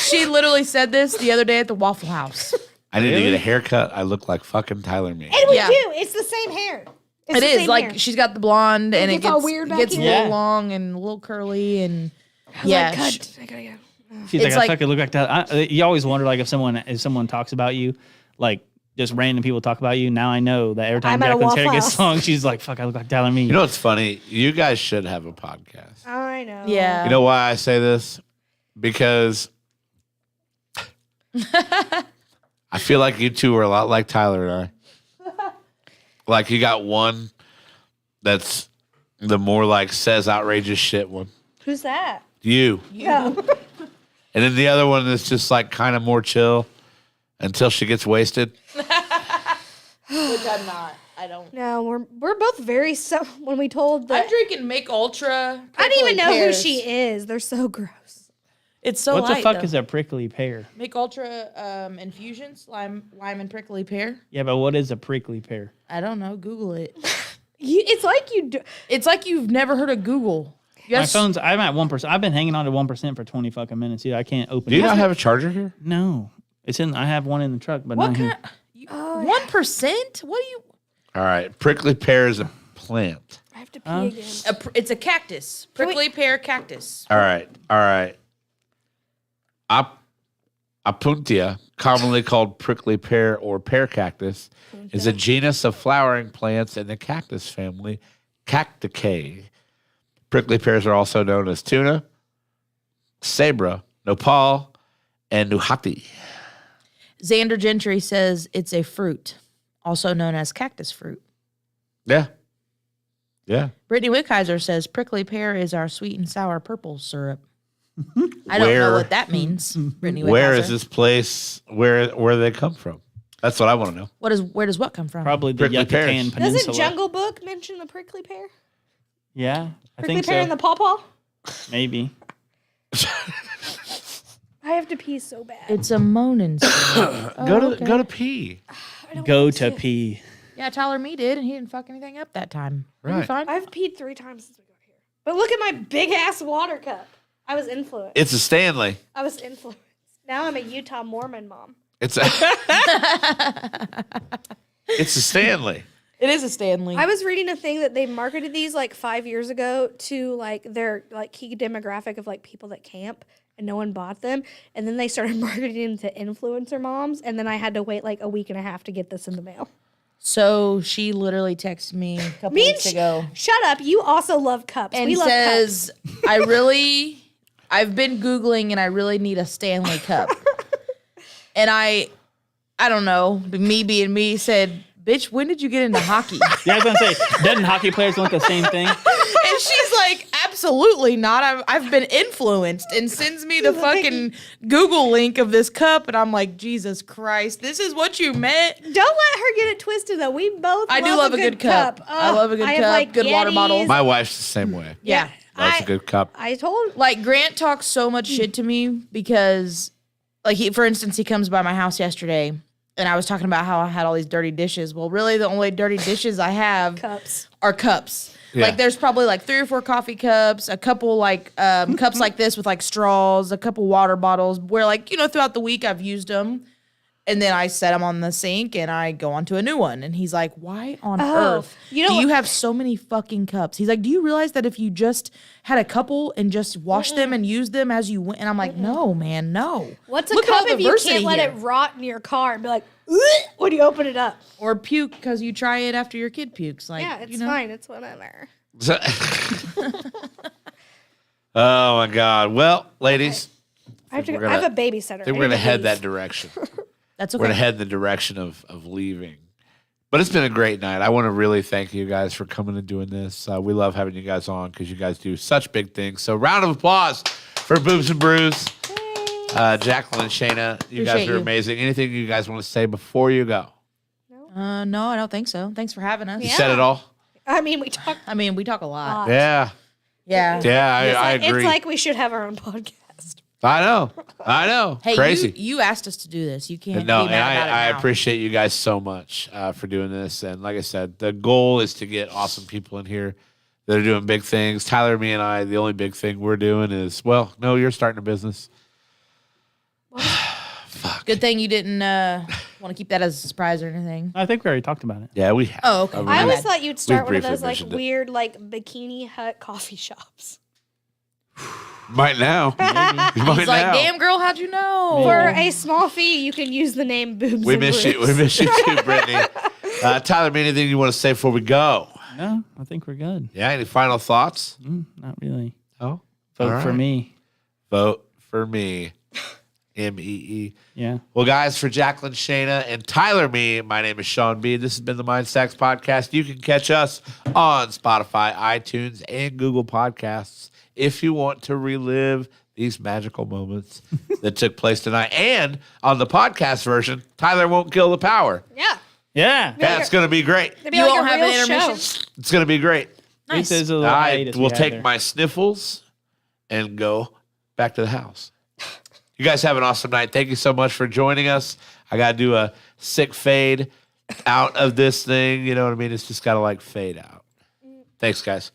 She literally said this the other day at the Waffle House. I need to Really? get a haircut. I look like fucking Tyler Me. And we Yeah. do. It's the same hair. It's It the is same like hair. she's got the blonde and it gets all gets weird back gets a here. little Yeah. long and a little curly and I was yeah. like, God, I gotta go. She's It's like, like- I fucking look like that. You always wonder, like, if someone talks about you, like, just random people talk about you. Now I know that every time I'm at a Jacqueline's hair Waffle gets House. long, she's like, "Fuck, I look like Tyler Me." You know what's funny? You guys should have a podcast. I know. Yeah. You know why I say this? Because I feel like you two are a lot like Tyler and I. Like you got one that's the more like says outrageous shit one. Who's that? You. No. And then the other one is just like kind of more chill until she gets wasted. Which I'm not. I don't. No, we're both very when we told I'm that drinking Make Ultra. I didn't even know prickly who pears. she is. They're so gross. It's so What light, the fuck though. is a prickly pear? Make Ultra infusions, lime and prickly pear. Yeah, but what is a prickly pear? I don't know. Google it. It's like you do. It's like you've never heard of Google. My phone's. I'm at 1%. I've been hanging on to 1% for 20 fucking minutes. Dude, I can't open Do you it. not have a charger here? No, it's in. I have one in the truck, but What not here. kind? 1%? What do you? All right. Prickly pear is a plant. I have to pee again. It's a cactus. Prickly pear cactus. All right. All right. Apuntia, commonly called prickly pear or pear cactus, is a genus of flowering plants in the cactus family, Cacticae. Prickly pears are also known as tuna, sabra, nopal, and nuhati. Xander Gentry says it's a fruit, also known as cactus fruit. Yeah. Yeah. Brittany Wickheiser says prickly pear is our sweet and sour purple syrup. I don't know Where- what that means. Brittany Wickheiser. Where is this place? Where do they come from? That's what I want to know. Where does what come from? Probably the Prickly Yucatan pears. Peninsula. Doesn't Jungle Book mention the prickly pear? Yeah, I Prickly think pear so. and the pawpaw? Maybe. I have to pee so bad. It's a moaning syrup. Go to pee. Go to pee. Yeah, Tyler Me did, and he didn't fuck anything up that time. You'll be Right. fine. I've peed 3 times since we got here. But look at my big ass water cup. I was influenced. It's a Stanley. I was influenced. Now I'm a Utah Mormon mom. It's a It's a Stanley. It is a Stanley. I was reading a thing that they marketed these like 5 years ago to like their like key demographic of like people that camp, and no one bought them. And then they started marketing them to influencer moms, and then I had to wait like a week and a half to get this in the mail. So she literally texted me a couple Me and weeks ago Shut up! You also love cups. and we love says, I've been Googling and I really need a Stanley cup. And I don't know, me being me said, bitch, when did you get into hockey? Yeah, I was gonna say, doesn't hockey players want the same thing? And she's like, absolutely not. I've been influenced, and sends me the fucking Google link of this cup, and I'm like, Jesus Christ, this is what you meant? cups. Don't let her get it twisted though. We both. I do love a good cup. I love a good have, cup, like, good water bottle. Yetis. My wife's the same way. Yeah. That's a good cup. I told. Like Grant talks so much shit to me because, like, for instance, he comes by my house yesterday, and I was talking about how I had all these dirty dishes. Well, really, the only dirty dishes I have Cups. are cups. Yeah. Like, there's probably like 3 or 4 coffee cups, a couple like cups like this with like straws, a couple water bottles where, like, you know, throughout the week I've used them. And then I set them on the sink and I go onto a new one. And he's like, why on Oh, earth you know do you what- have so many fucking cups? He's like, do you realize that if you just had a couple and just washed them and used them as you went? And I'm like, no, man, no. What's a Look at cup all the if you diversity can't let here. it rot in your car and be like, "Ugh," when you open it up? Or puke because you try it after your kid pukes. Like, Yeah, it's you know? fine. It's whatever. Oh my God. Well, ladies, I have, to, we're go- I have gonna- a babysitter. I think I we're need gonna to head leave. that direction. That's We're okay. gonna head in the direction of leaving. But it's been a great night. I want to really thank you guys for coming and doing this. We love having you guys on because you guys do such big things. So round of applause for Boobs and Brews. Jacqueline and Shayna, you guys Appreciate are you. amazing. Anything you guys want to say before you go? No, I don't think so. Thanks for having us. You Yeah. said it all? I mean, we talk. I mean, we talk a lot. Yeah. Yeah. Yeah, I agree. It's like we should have our own podcast. I know. Hey, Crazy. You asked us to do this. You can't No, be and mad about it I now. appreciate you guys so much for doing this. And like I said, the goal is to get awesome people in here that are doing big things. Tyler, me, and I, the only big thing we're doing is, well, no, you're starting a business. Good thing you didn't want to keep that as a surprise or anything. I think we already talked about it. Yeah, we have. Oh, okay. I I mean, always bad. thought you'd start one of briefly those like mentioned it. weird like bikini hut coffee shops. might now. You might He's like, now. damn girl, how'd you know? For a small fee, you can use the name Boobs. We and miss you. Brews. We miss you too, Brittany. Tyler, anything you want to say before we go? No, I think we're good. Yeah, any final thoughts? Not really. Oh, Vote All for right. me. Vote for me. MEE. Yeah. Well, guys, for Jacqueline, Shayna, and Tyler, my name is Sean B. This has been the Mind Stacks Podcast. You can catch us on Spotify, iTunes, and Google Podcasts if you want to relive these magical moments that took place tonight. And on the podcast version, Tyler won't kill the power. Yeah. Yeah. Yeah, it's going to be great. It'd be You like won't a have real an intermission? show. It's going to be great. Nice. There's a little I hiatus will we had take there. my sniffles and go back to the house. You guys have an awesome night. Thank you so much for joining us. I got to do a sick fade out of this thing. You know what I mean? It's just got to like fade out. Thanks, guys.